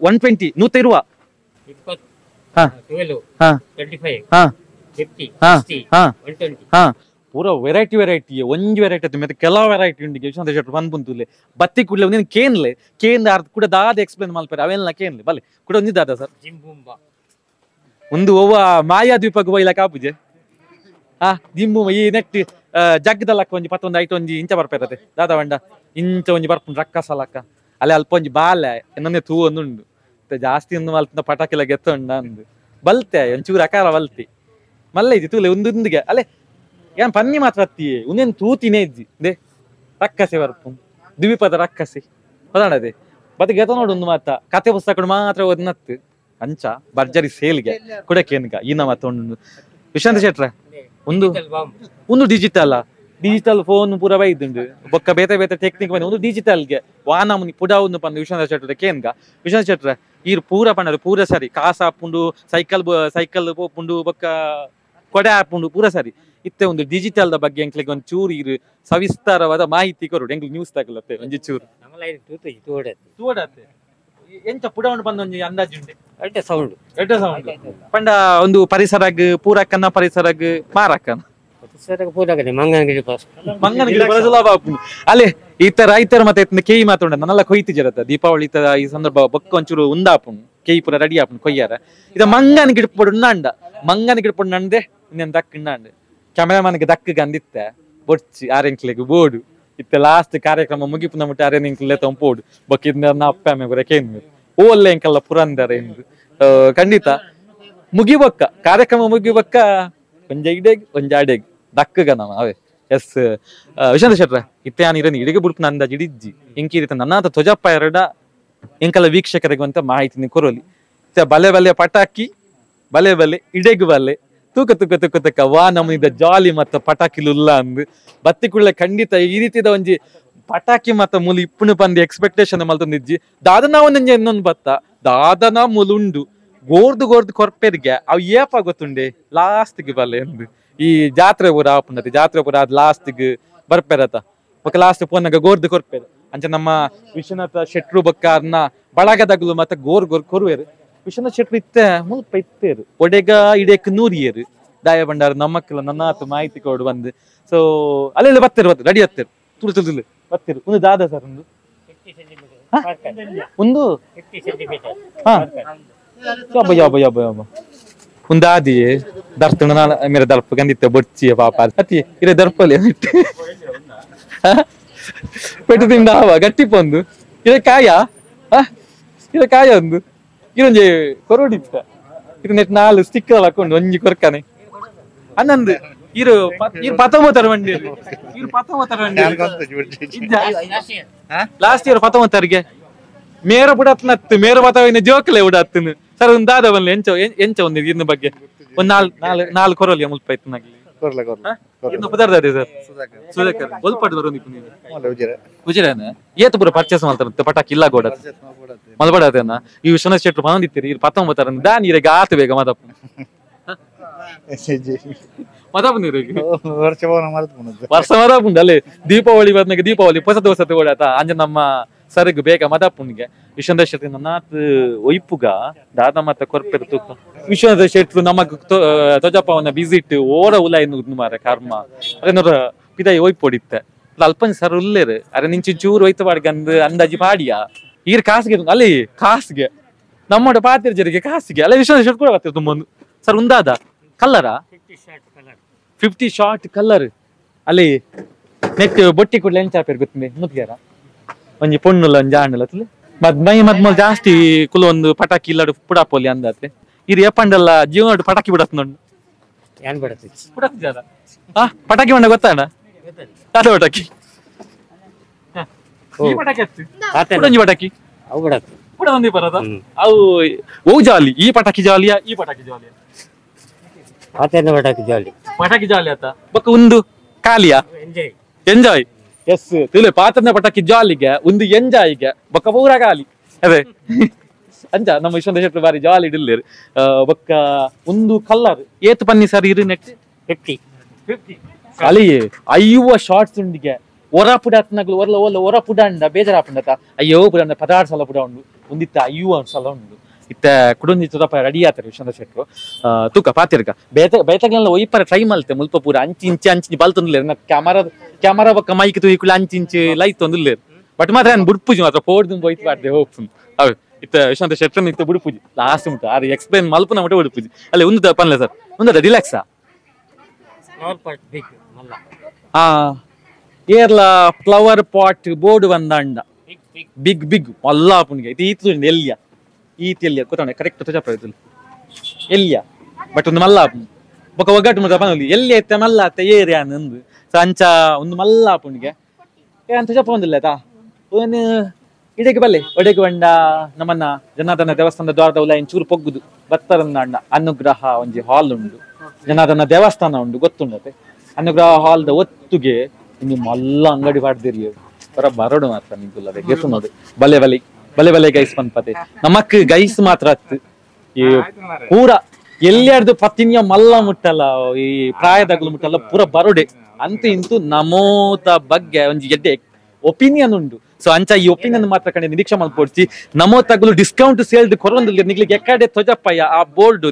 120 ನೂತ ಇರುವ ಪೂರ ವೆರೈಟಿ ಒಂಜಿ ವೆರೈಟಿ ಮತ್ತೆ ಕೆಲವು ವೆರೈಟಿ ಉಂಟು ವಿಶ್ವನಾಥ ಶೆಟ್ರು ಬಂದ್ಪುಂತುಲೆ ಬತ್ತಿ ಕೂಡಲೇ ಒಂದಿನ ಕೇನ್ ಅರ್ಧ ಕೂಡ ದಾದ ಎಕ್ಸ್ಪ್ಲೇನ್ ಮಲ್ಪೇರೆ ಅವೆಲ್ಲ ಕೇನ್ಲೆ ಬಲ್ಲೆ ಕೂಡ ಒಂದಿದ್ದಾದ ಸರ್ ಒಂದು ಒವ್ವ ಮಾಯಾದ್ವೀಪಕ್ಕೆ ಬೈಲ ಕಾಪುಜೆ ಜಿಂಬು ಈ ನೆಟ್ ಜಗ್ಗದಲ್ಲಕ್ಕ ಒಂಜಿ 11 ಐಟ್ ಒಂಜಿ ಇಂಚ ಬರ್ಪೇರತೆ ದಾದ ಬಂಡ ಇಂಚ ಒಂಜಿ ಬರ್ಪುಂಡು ರಕ್ಕಸಲಕ್ಕ ಅಲ್ಲಿ ಅಲ್ಪ ಒಂಜಿ ಬಾಲೆ ಎನ್ನೊಂದೆ ತೂ ಒಂದುಂಡು ಜಾಸ್ತಿ ಒಂದು ಮಲ್ತಿನ ಪಟಾಕಿಲ ಗೆತ್ತೊಂಡ ಅಂದು ಬಲ್ತೆ ಒಂಚೂರು ಅಕಾರ ಬಲ್ತಿ ಮಲ್ಲ ಇದ್ದಿ ತೂಲೆ ಒಂದೊಂದಿಗೆ ಅಲ್ಲೇ ಏನ್ ಪನ್ನಿ ಮಾತ್ರ ಹತ್ತಿ ಒಂದೇನು ತೂತಿನೇ ಇದ್ದಿ ದೇ ರಕ್ಕಸೆ ಬರ್ಪು ದ್ವೀಪದ ರಕ್ಕಸೆ ಹೊದಾಡದೆ ಮತ್ತೆ ಗೆತ ನೋಡು ಒಂದು ಮಾತ ಕತೆ ಪುಸ್ತಕ ಮಾತ್ರ ಓದ್ನತ್ತು ಅಂಚ ಭರ್ಜರಿ ಸೇಲ್ಗೆ ಕುಡಕೇನ್ಗ ಈನ ಮಾತ ಉಂಡು ವಿಶ್ವನಾಥ ಶೆಟ್ರ ಒಂದು ಡಿಜಿಟಲ್ ಡಿಜಿಟಲ್ ಫೋನ್ ಪೂರ ಬೈದುಂಡು ಬೊಕ್ಕ ಬೇತೆ ಬೇತೆ ಟೆಕ್ನಿಕ್ ಬಂದು ಒಂದು ಡಿಜಿಟಲ್ಗೆ ವಾನ ಮುನಿ ಪುಡ ಒಂದು ಪಂದು ವಿಶ್ವನಾಥ ಶೆಟ್ರ ಕೇನ್ಗ ವಿಶ್ವನಾಥ ಶೆಟ್ರ ಈರ್ ಪೂರ ಪಂಡರು ಪೂರ ಸರಿ ಕಾಸ ಹಾಪುಂಡು ಸೈಕಲ್ ಪೋಪುಂಡು ಬೊಕ್ಕ ಕೊಡೆ ಹಾಪುಂಡು ಪೂರ ಸರಿ ಇತ್ತೆ ಒಂದು ಡಿಜಿಟಲ್ ಬಗ್ಗೆ ಎಂಕ್ಲಿಗೆ ಒಂದು ಚೂರು ಇರು ಸವಿಸ್ತಾರವಾದ ಮಾಹಿತಿ ಕೊರು ಎಂಕ್ಲಿಗೆ ನ್ಯೂಸ್ ತಗೊಳತ್ತೆ ಒಂಜಿ ಚೂರು ತೂಡತ್ತೆ ಎಂಚ ಪುಡ ಉಂಡು ಬಂದ ಒಂಜಿ ಅಂದಾಜು ಉಂಡೆ ಅಡ್ಡೆ ಸೌಂಡ್ ಪಂಡ ಒಂದು ಪರಿಸರಗ್ ಪೂರಕ್ಕನ ಪರಿಸರಗ್ ಮಾರಕ್ಕನ ಪೂರಾಗದೆ ಮಂಗನಗಿರಿ ಮಂಗನಗಿರಿ ಬರ ಸುಲಭ ಆಪುಂಡು ಅಲ್ಲೇ ಈತ ರೈತರ ಮತ್ತೆ ಕೇಯಿ ಮಾತಾಡ ನನ್ನೆಲ್ಲ ಕೊಯ್ತಿ ಜರತ್ತ ದೀಪಾವಳಿ ಈ ಸಂದರ್ಭ ಬೊಕ್ಕ ಒಂಚೂರು ಉಂದಾಪುಂಡು ಕೇಯಿ ಪೂರ ರೆಡಿ ಆಪುಂಡು ಕೊಯ್ಯಾರ ಇದ ಮಂಗನ ಗಿಡಪೊಡು ಉಣ್ಣಾಂಡ ಮಂಗನ ಗಿಡಪೊಡು ನಂಡೆ ಇನ್ನೇನು ದಕ್ಕ ಉಣ್ಣಾಂಡು ಕ್ಯಾಮೆರಾಮನ್ಗೆ ದಕ್ಕಗೆ ಅಂದಿತ್ತೆ ಬೊಡ್ಚಿ ಆರೆಂಕ್ಲೆಗ್ ಬೋಡು ಇತ್ತ ಲಾಸ್ಟ್ ಕಾರ್ಯಕ್ರಮ ಮುಗಿಪುನ ಮುಟ್ಟಿ ಆರೆಂಕ್ಲೆ ತಂಪೋಡು ಬೊಕ್ಕಿದ್ನ ಅಪ್ಪ ಬರ ಕೇಂದ್ರ ಓಲ್ಲೆ ಎಂಕಲ್ಲ ಪುರಂದರ ಎಂದು ಖಂಡಿತ ಮುಗಿಬೊಕ್ಕ ಕಾರ್ಯಕ್ರಮ ಮುಗಿಬೊಕ್ಕ ಒಂಜ ಇಡೆಗ್ ಒಂಜ ಅಡೆಗ್ ದಕ್ಕಗ ನಮ್ಮ ಅವೇ ಎಸ್ ವಿಶ್ವನಾಥ ಶೆಟ್ರ ಇತ್ತೆ ನಾನು ಇರನಿ ಇಡಿಗೆ ಬುಡ್ಪು ಅಂದಾಜು ಇಡಿಜ್ಜಿ ಎಂಕಿರಿತ ನನ್ನಾತ ತೊಜಪ್ಪ ಎರಡ ಎಂಕಲ್ಲ ವೀಕ್ಷಕರಿಗೆ ಅಂತ ಮಾಹಿತಿ ಕೊರಲಿ ಬಲೆ ಬಲೆ ಪಟಾಕಿ ಬಲೆ ಬಲೆ ಇಡೆಗ್ ಬಲೆ ತೂಕ ವಾ ನಮ್ಮನಿದ ಜಾಲಿ ಮತ್ತ ಪಟಾಕಿಲುಲ್ಲ ಅಂದ್ ಬತ್ತಿ ಕುಳ್ಳೆ ಖಂಡಿತ ಈ ರೀತಿದ ಒಂಜಿ ಪಟಾಕಿ ಮತ್ತ ಮೂಲ ಇಪ್ಪುನು ಬಂದು ಎಕ್ಸ್ಪೆಕ್ಟೇಷನ್ ಮಲ್ತೊಂದಿಜ್ಜಿ ದಾದನ ಒಂದೊಂಜಿ ಇನ್ನೊಂದು ಬತ್ತ ದಾದನ ಮುಲುಂಡು ಗೋರ್ದು ಕೊರ್ಪೆರ್ಗೆ ಅವು ಏಪ ಗೊತ್ತುಂಡೆ ಲಾಸ್ಟ್ಗೆ ಬಲ್ಲೆ ಅಂದ್ ಈ ಜಾತ್ರೆ ಪೂರ ಆಪುಂಡತಿ ಜಾತ್ರೆ ಪೂರ ಆದ್ ಲಾಸ್ಟ್ಗೆ ಬರ್ಪೆರತ ಬೊಕ್ಕ ಲಾಸ್ಟ್ ಪೋನಾಗ ಗೋರ್ದು ಕೊರ್ಪೆರ್ ಅಂಚ ನಮ್ಮ ವಿಶ್ವನಾಥ ಶೆಟ್ರು ಬೊಕ್ಕ ಅದನ್ನ ಬಳಗದಗ್ಲು ಮತ್ತೆ ಗೋರ್ ಕೊರುವೆರು ವಿಶ್ವನಾಥ ಶೆಟ್ರು ಇತ್ತೆ ಮುಲ್ಪ ಇತ್ತೇರು ಒಡೆಗ ಇಡೇಕ್ ನೂರಿಯರು ದಾಯ ಬಂಡಾರ ನಮ್ಮಕ್ಕೆಲ್ಲ ನನ್ನಾತು ಮಾಹಿತಿ ಕೊಡು ಬಂದು ಸೊ ಅಲ್ಲೆಲ್ಲ ಬತ್ತೇರು ರೆಡಿ ಹತ್ತೇರು ತುಳು ಬತ್ತೇರು ಒಂದು ದಾದ ಸರ್ ಒಂದು ಹಾ ಯಬ್ಬ ಉಂದಾದಿ ದರ್ತುಣ ಮೇರೆ ದರ್ಪ ಗಂದಿತ್ತೆ ಬೊಚ್ಚಿಯ ಪಾಪ ಅತಿ ಇರೇ ದರ್ಪಲ್ಲಿ ಪೆಟ್ಟು ತಿಂದ ಗಟ್ಟಿ ಪೊಂದು ಇರೇ ಕಾಯ ಒಂದು ಇರೊಂಜಿ ಕೊರೋಡಿತ್ತ ಇದು ನೆಟ್ ನಾಲ್ ಸ್ಟಿಕ್ಕರ್ ಹಾಕೊಂಡು ಒಂಜಿ ಕೊರ್ಕನೆ ಅನ್ನಂದು ಇರು ಪತ್ತೊಂಬತ್ತರ ಮಂಡಿ last year 19ಗೆ Mera ಬುಡತ್ನತ್ತು Mera ಬತ್ತವಿನ ಜೋಕಲೆ ಉಡತ್ತನು sir ಒಂದು ದಾದ ಬನ್ಲಿ ಎಂಚ ಒಂದು ಇದ್ರ ಬಗ್ಗೆ ಒಂದ್ ನಾಲ್ ಕೊರಲಿ ಮುಲ್ಪ ಇತ್ತು ನಗಲಿ ಪದಾರ್ಥ ಸರ್ ಸುಧಾಕರ್ ಒಲ್ಪಡ್ದವ್ರು ಉಜಿರೇನ ಏತ ಪೂರ ಪರ್ಚೇಸ್ ಮಾಡ್ತಾರಂತೆ ಪಟಾಕಿ ಇಲ್ಲ ಗೋಡ ಮಲ್ಬಡತೇನ ಈ ವಿಶ್ವನಾಥ ಶೆಟ್ರು ಬಂದಿತ್ತೀರಿ 19 ದಾನಿರಿಗೆ ಆತ ಬೇಗ ಮದಪ್ಪ ವರ್ಷ ಮದಪ್ಪುಂಡು ಅಲ್ಲೇ ದೀಪಾವಳಿ ಬಂದಾಗ ದೀಪಾವಳಿ ಹೊಸತು ಓಡಾತ ಅಂಜ ನಮ್ಮ ಸರಿಗ್ ಬೇಗ ಮದಪ್ಪುನಿಗೆ ವಿಶ್ವನಾಥ ಶೆಟ್ರು ನನ್ನಾತ್ ಒಯ್ಪುಗ ದಾದ ಮತ್ತ ಕೊರ್ಪೆರ್ ತೂಕ ವಿಶ್ವನಾಥ ಶೆಟ್ರು ನಮಗ್ ಧ್ವಜಪ್ಪವನ್ನ ವಿಸಿಟ್ ಓರ ಉಲಾಯಿ ಮಾರ ಕರ್ಮ ಅದನ್ನೋರ ಪಿದಾಯಿ ಒಯ್ಪೊಡಿತ್ತೆ ಅಲ್ಪಂಜ್ ಸರ್ ಉಲ್ಲೇರು ಅರೆ ನಿಂಚಿ ಚೂರು ಒಯ್ತು ಬಾಡ್ಗಂದು ಅಂದಾಜಿ ಪಾಡಿಯ ಈರ್ ಕಾಸಿಗೆ ಅಲ್ಲಿ ಕಾಸಿಗೆ ನಮ್ಮೋಡ ಪಾತಿರ್ಜರಿಗೆ ಕಾಸಿಗೆ ಅಲ್ಲ ವಿಶ್ವನಾಥ ಶೆಟ್ರು ಕೂಡ ಬರ್ತಿರ್ ತುಂಬೊಂದು ಸರ್ ಉಂದಾದ ಕಲ್ಲರಾ 50 ಶಾರ್ಟ್ ಕಲ್ಲರ್ ಅಲ್ಲಿ ನೆಕ್ ಬೊಟ್ಟಿ ಕೂಡಲೇ ಎಂಚಾಪೇರ್ ಗೊತ್ತಿದೆ ಮುದ್ಗ್ಯಾರ ಒಂಜಿ ಪೊಣ್ಣುಲ ಒಂಜಿ ಆಂಡಲ ಮದ್ಮಲ್ ಜಾಸ್ತಿ ಕುಲ ಒಂದು ಪಟಾಕಿ ಇಲ್ಲಾಡು ಪುಡಾಪೋಲಿ ಅಂದಾತೆ ಇರು ಎಪ್ಪಂಡಲ್ಲ ಜೀವನ ಪಟಾಕಿ ಬಿಡತ್ನೊಂಡು ಏನ್ ಬಿಡತ್ತಿ ಪುಡತ್ತಿದಾರ ಪಟಾಕಿ ಮಂಡ ಗೊತ್ತಾಣ ತಾತ ಪಟಾಕಿ ಈ ಪಟಾಕಿ ಹತ್ತು ಪಟಾಕಿ ಅವು ಬಿಡತ್ತಿ ಪುಡ ಒಂದಿ ಬರದ ಅವು ಓ ಜಾಲಿ ಈ ಪಟಾಕಿ ಜಾಲಿಯಾ ಈ ಪಟಾಕಿ ಜಾಲಿಯಾ ಪಟಾಕಿ ಜಾಲಿ ಆತ ಬೊಕ್ಕ ಒಂದು ಕಾಲಿಯಾ ಎಂಜಾಯ್ ಎಸ್ ತಿಳಿ ಪಾತ್ರನ ಪಟಾಕಿ ಜಾಲಿಗೆ ಒಂದು ಎಂಜಾಯ್ಗೆ ಬೊಕ್ಕ ಪೂರ ಕಾಲಿ ಅದೇ ಅಂಚ ನಮ್ಮ ವಿಶ್ವನಾಥ ಶೆಟ್ರು ಬಾರಿ ಜಾಲಿ ಇಡಿಲ್ಲೇರು ಬೊಕ್ಕ ಒಂದು ಕಲ್ಲರ್ ಏತ್ ಪನ್ನಿ ಸರ್ ಇರು ನೆಟ್ 50 ಅಲ್ಲಿ ಅಯ್ಯುವ ಶಾರ್ಟ್ಸ್ ಉಂಡಿಗೆ ಒರ ಪುಡ ಹತ್ನಾಗ್ಲು ಒರ ಪುಡ ಅಂಡ ಬೇಜಾರಾಪುಂಡತ ಅಯ್ಯೋ ಪುಡ ಅಂಡ 16 ಸಲ ಪುಡ ಉಂಡು ಒಂದಿತ್ತ ಅಯ್ಯುವ ಸಲ ಉಂಡು ಇತ್ತ ಕುಡೊಂದಿ ತುದಪ ರೆಡಿ ಆತಾರೆ ವಿಶ್ವನಾಥ ಶೆಟ್ರು ತೂಕ ಪಾತಿರ್ಗ ಬೇತಗ್ಲೆಲ್ಲ ಒಯ್ಪರ ಟ್ರೈ ಮಲ್ತೆ ಮುಲ್ಪ ಪೂರ ಅಂಚಿ ಬಲ್ತೊಂದುಲ್ಲೇರು ಕ್ಯಾಮರಾ ಬೊಕ್ಕ ಮೈಕ್ ತೂಯಿಕುಳ ಅಂಚಿ ಲೈಟ್ ತೊಂದುಲ್ಲೇರು ಬಟ್ ಮಾತ್ರ ನಾನು ಬುಡ್ಪುಜಿ ಮಾತ್ರ ಪೋಡ್ದು ಒಯ್ತು ಬಾಡ್ದೆ ಹೋಗ್ತುಂಡು ಅವೆ ಇತ್ತ ವಿಶ್ವನಾಥ ಶೆಟ್ರನ್ ಇತ್ತ ಬುಡ್ಪುಜಿ ಲಾಸ್ಟ್ ಉಂಟು ಆರು ಎಕ್ಸ್ಪ್ಲೇನ್ ಮಲ್ಪನ ಮಟ್ಟ ಬುಡ್ಪುಜಿ ಅಲ್ಲೇ ಒಂದು ಪನ್ಲೆ ಸರ್ ಒಂದು ರಿಲ್ಯಾಕ್ಸಾ ಏರ್ಲ ಫ್ಲವರ್ ಪಾಟ್ ಬೋರ್ಡ್ ಬಂದಂಡ ಬಿಗ್ ಮಲ್ಲ ಪುಣ್ಗೆ ಇದು ಎಲ್ಲಿಯ ಈತಿಯಲ್ಲಿ ಗೊತ್ತಾಣ ಕರೆಕ್ಟ್ ತುಜಪ್ಪ ಎಲ್ಲಿಯ ಬಟ್ ಒಂದು ಮಲ್ಲ ಬೊಕ್ಕ ಒಗ್ಗಟ್ಟು ಮುದ ಬಂದಲ್ಲಿ ಎಲ್ಲಿ ಐತೆ ಮಲ್ಲ ಅತ್ತೆ ಏರಿಯಾ ನಂದು ಸಂಚ ಒಂದು ಮಲ್ಲ ಪುಣ್ಗೆ ಏನ್ ತುಜಪ್ಪ ಒಂದಿಲ್ಲ ಆಯ್ತಾ ಒಂದು ಇಡಕ್ಕೆ ಬಲ್ಲೆ ಒಡೆಗೆ ಬಂಡ ನಮ್ಮನ್ನ ಜನಾರ್ದನ ದೇವಸ್ಥಾನದ ದ್ವಾರದ ಉಲ ಚೂರು ಪೊಗ್ಗುದು ಬತ್ತರಂದ ಅಣ್ಣ ಅನುಗ್ರಹ ಒಂಜಿ ಹಾಲ್ ಉಂಡು ಜನಾರ್ದನ ದೇವಸ್ಥಾನ ಉಂಡು ಗೊತ್ತುಂಡತೆ ಅನುಗ್ರಹ ಹಾಲ್ದ ಒತ್ತುಗೆ ಇನ್ನು ಮಲ್ಲ ಅಂಗಡಿ ಪಾಡ್ದಿರಿ ಬರ ಬರಡು ಮಾತ್ರ ನಿಂಕುಲ್ಲ ಗೆಸು ನೋಡಿ ಬಲೆ ಬಲೆ ಬಲೆ ಬಲೆ ಗೈಸ್ ಪನ್ಪತೆ ನಮಕ್ ಗೈಸ್ ಮಾತ್ರ ಹತ್ತು ಈ ಪೂರ ಎಲ್ಲಿಯಾರ್ದು ಪತ್ತಿನಿಯ ಮಲ್ಲ ಮುಟ್ಟಲ್ಲ ಈ ಪ್ರಾಯದಾಗ್ಲು ಮುಟ್ಟಲ್ಲ ಪೂರ ಬರೋಡೆ ಅಂತೂ ಇಂತೂ ನಮೋತ ಬಗ್ಗೆ ಒಂಜಿ ಎಡ್ಡೆ ಒಪಿನಿಯನ್ ಉಂಡು ಸೊ ಅಂಚ ಈ ಒಪಿನಿಯನ್ ಮಾತ್ರ ಕಂಡು ನಿರೀಕ್ಷೆ ಮಾಡ್ಕೊಡ್ಸಿ ನಮೋತಾಗ್ಲು ಡಿಸ್ಕೌಂಟ್ ಸೇಲ್ಡ್ ಕೊರೊಂದಿಲ್ಲ ನಿಗ್ಲಿಗೆ ಎಕ್ಕಡೆ ತೊಜಪ್ಪಯ್ಯ ಆ ಬೋರ್ಡ್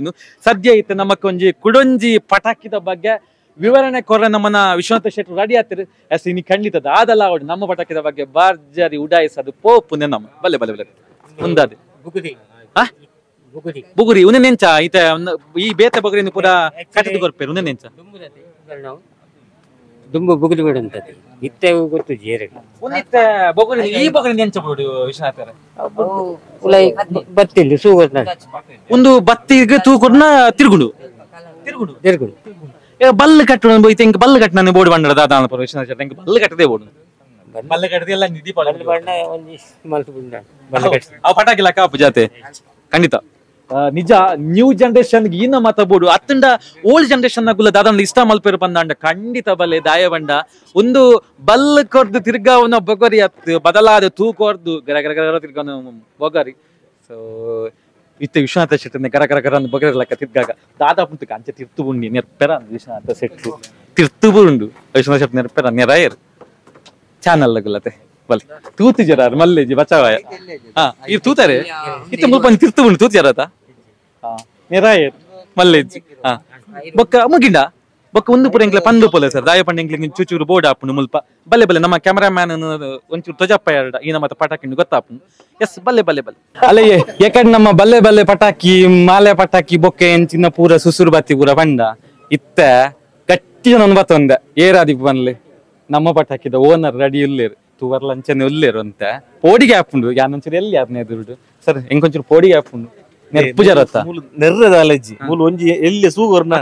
ಸದ್ಯ ಐತೆ ನಮಕ್ ಒಂಜಿ ಕುಡೊಂಜಿ ಪಟಾಕಿದ ಬಗ್ಗೆ ವಿವರಣೆ ಕೊರ ನಮ್ಮನ್ನ ವಿಶ್ವನಾಥ ಶೆಟ್ರು ರೆಡಿ ಆಗ್ತಾರೆ ಎಸ್ ಇನ್ನು ಖಂಡಿತದ ಅದಲ್ಲ ಅವಡು ನಮ್ಮ ಪಟಾಕಿದ ಬಗ್ಗೆ ಬಾರ್ಜರಿ ಉಡಾಯಿಸೋದು ಪೋಪುನೆ ನಮ್ಮ ಬಲ್ಲೆ ಬಲ್ಲೆ ಬಲ್ಲೆ ಮುಂದಾದೆ ಬುಗುರಿ ಉನ್ನೆ ನೆಂಚ ಈತ ಈ ಬೇತೆ ಬಗುರಿ ಪೂರ ಕಟ್ಟಿದ ಕೊರ್ಪೇರು ಉನ್ನೆ ನೆಂಚ ದುಂಬು ಬುಗುದಿ ಬೇಡ ಅಂತ ಇತ್ತೆ ಗೊತ್ತು ಜೇರೆ ಉನ್ನಿತ್ತೆ ಬಗುರಿ ಈ ಬಗುರಿ ನೆಂಚ ಬಿಡು ವಿಶ್ವನಾಥರ ಬತ್ತಿಲ್ಲ ಸೂಗರ್ನ ಒಂದು ಬತ್ತಿಗೆ ತೂಕುರ್ನ ತಿರುಗುಡು ತಿರುಗುಡು ತಿರುಗುಡು ಬಲ್ಲು ಕಟ್ಟು ಬೋಯ್ತು ಇಂಕ ಬಲ್ಲು ಕಟ್ಟು ನಾನು ಬೋರ್ಡ್ ಬಂಡ ದಾದಾನ ಪರ ವಿಶ್ವನಾಥ ಶೆಟ್ಟಿ ಬಲ್ಲು ಕಟ್ಟದೆ ಬೋರ್ಡ್ ಬಲ್ಲು ಕಟ್ಟದೆ ಎಲ್ಲ ನಿಧಿ ಬಣ್ಣ ಒಂಜಿ ಮಲ್ತು ಬಿಂಡ ಬಲ್ಲ ಕಟ್ಟಿ ಆ ಪಟಾಕಿ ಲೆಕ್ಕ ಅಪ್ಪು ಜಾತೆ ಖಂಡಿತ ನಿಜ ನ್ಯೂ ಜನರೇಷನ್ ಇನ್ನ ಮಾತಾಡ್ಬೋದು ಅತ್ತಂಡ ಓಲ್ಡ್ ಜನರೇಷನ್ ನಾಗುಲ್ಲ ದಾದಾನ ಇಷ್ಟ ಮಲ್ಪೇರು ಬಂದಾಂಡ ಖಂಡಿತ ಬಲ್ಲೆ ದಾಯ ಬಂಡ ಒಂದು ಬಲ್ ಕೊರ್ದು ತಿರ್ಗಾವನ ಬೊಗರಿ ಅತ್ತು ಬದಲಾದ ತೂಕೊರ್ದು ಗರ ಗರ ಗರ ತಿರ್ಗಾವನ ಬೊಗರಿ ಸೊ ಇತ್ತೆ ವಿಶ್ವನಾಥ ಶೆಟ್ಟಿ ಗರ ಗರ ಗರ ಬೊಗರಿ ಲೆಕ್ಕ ತಿರ್ಗಾಗ ದಾದಾ ಪುಂತು ಅಂಚೆ ತಿರ್ತು ಬುಂಡಿ ನೆರ್ಪೆರ ವಿಶ್ವನಾಥ ಶೆಟ್ಟಿ ತಿರ್ತು ಬುಂಡು ವಿಶ್ವನಾಥ ಶೆಟ್ಟಿ ನೆರ್ಪೆರ ನೆರಾಯರ್ ಚಾನಲ್ ಲಗುಲತೆ ಬಲ್ ತೂತಿ ಜರಾರ್ ಮಲ್ಲೇಜಿ ಬಚಾವಾಯ ಹಾ ಇರ್ ತೂತಾರೆ ಇತ್ತೆ ಮುಲ್ಪ ತಿರ್ತು ಬುಂಡು ತೂತಿ ಜರಾತ ಹಾ ನೆರಾಯರ್ ಮಲ್ಲೇಜಿ ಹಾ ಬೊಕ್ಕ ಮುಗಿಂಡ ಬೊಕ್ಕ ಒಂದು ಪುರ ಎಂಕ್ಲೆ ಪಂದು ಪೋಲೆ ಸರ್ ದಾಯ ಪಂಡ ಎಂಕ್ಲೆ ಚೂಚೂರು ಬೋರ್ಡ್ ಆಪುಂಡು ಮುಲ್ಪ ಬಲ್ಲೆ ಬಲ್ಲೆ ನಮ್ಮ ಕ್ಯಾಮರಾಮ್ಯಾನ್ ಒಂಚೂರು ತೊಜಪ್ಪ ಎರಡ ಈ ನಮ್ಮ ಪಟಾಕಿ ಗೊತ್ತಾಪುಂಡು ಎಸ್ ಬಲ್ಲೆ ಬಲ್ಲೆ ಬಲ್ಲೆ ಅಲ್ಲೇ ಯಾಕಂದ್ರೆ ನಮ್ಮ ಬಲ್ಲೆ ಬಲ್ಲೆ ಪಟಾಕಿ ಮಾಲೆ ಪಟಾಕಿ ಬೊಕ್ಕೆ ಎಂಚಿನ ಪೂರ ಸುಸುರು ಬತ್ತಿ ಪೂರ ಬಂಡ ಇತ್ತ ಗಟ್ಟಿ ನನ್ ಬತ್ತೊಂದ ಏರಾದಿ ಬನ್ಲೆ ನಮ್ಮ ಪಟಾಕಿದ ಓನರ್ ರೆಡಿ ಇಲ್ಲೇರು ತೂವರ್ ಲಂಚನೆ ಉಲ್ಲೇರು ಅಂತ ಪೋಡಿಗೆ ಹಾಪುಂಡು ಯಾನೊಂಚೂರು ಎಲ್ಲಿ ಯಾರನೇ ದುಡ್ಡು ಸರ್ ಎಂಕೊಂಚೂರು ಪೋಡಿಗೆ ಹಾಪುಂಡು ನೆರ್ಪು ಜರತ್ತ ನೆರ್ರದ ಅಲಜ್ಜಿ ಮೂಲ ಒಂಜಿ ಎಲ್ಲಿ ಸೂಗರ್ನ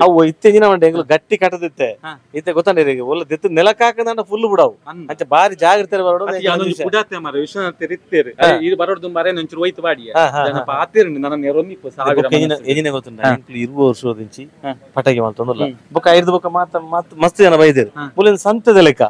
ಅವು ಇತ್ತೆ ದಿನ ಮಂಡೆ ಎಂಗ್ಲು ಗಟ್ಟಿ ಕಟ್ಟದಿತ್ತೆ ಇತ್ತೆ ಗೊತ್ತಾಂಡೆ ಒಲ್ಲ ದೆತ್ತು ನೆಲಕ್ ಹಾಕದಂಡ ಫುಲ್ ಬಿಡವು ಅಂಚೆ ಬಾರಿ ಜಾಗ್ರತೆ ಬರೋಡು ಎಜಿನೆ ಗೊತ್ತುಂಡ ಇರುವ ವರ್ಷದಿಂಚಿ ಪಟಾಕಿ ಮಾಡ್ತೊಂಡಲ್ಲ ಬೊಕ್ಕ ಐದು ಬೊಕ್ಕ ಮಸ್ತ್ ಜನ ಬೈದೇರು ಮೂಲಿನ ಸಂತದ ಲೆಕ್ಕ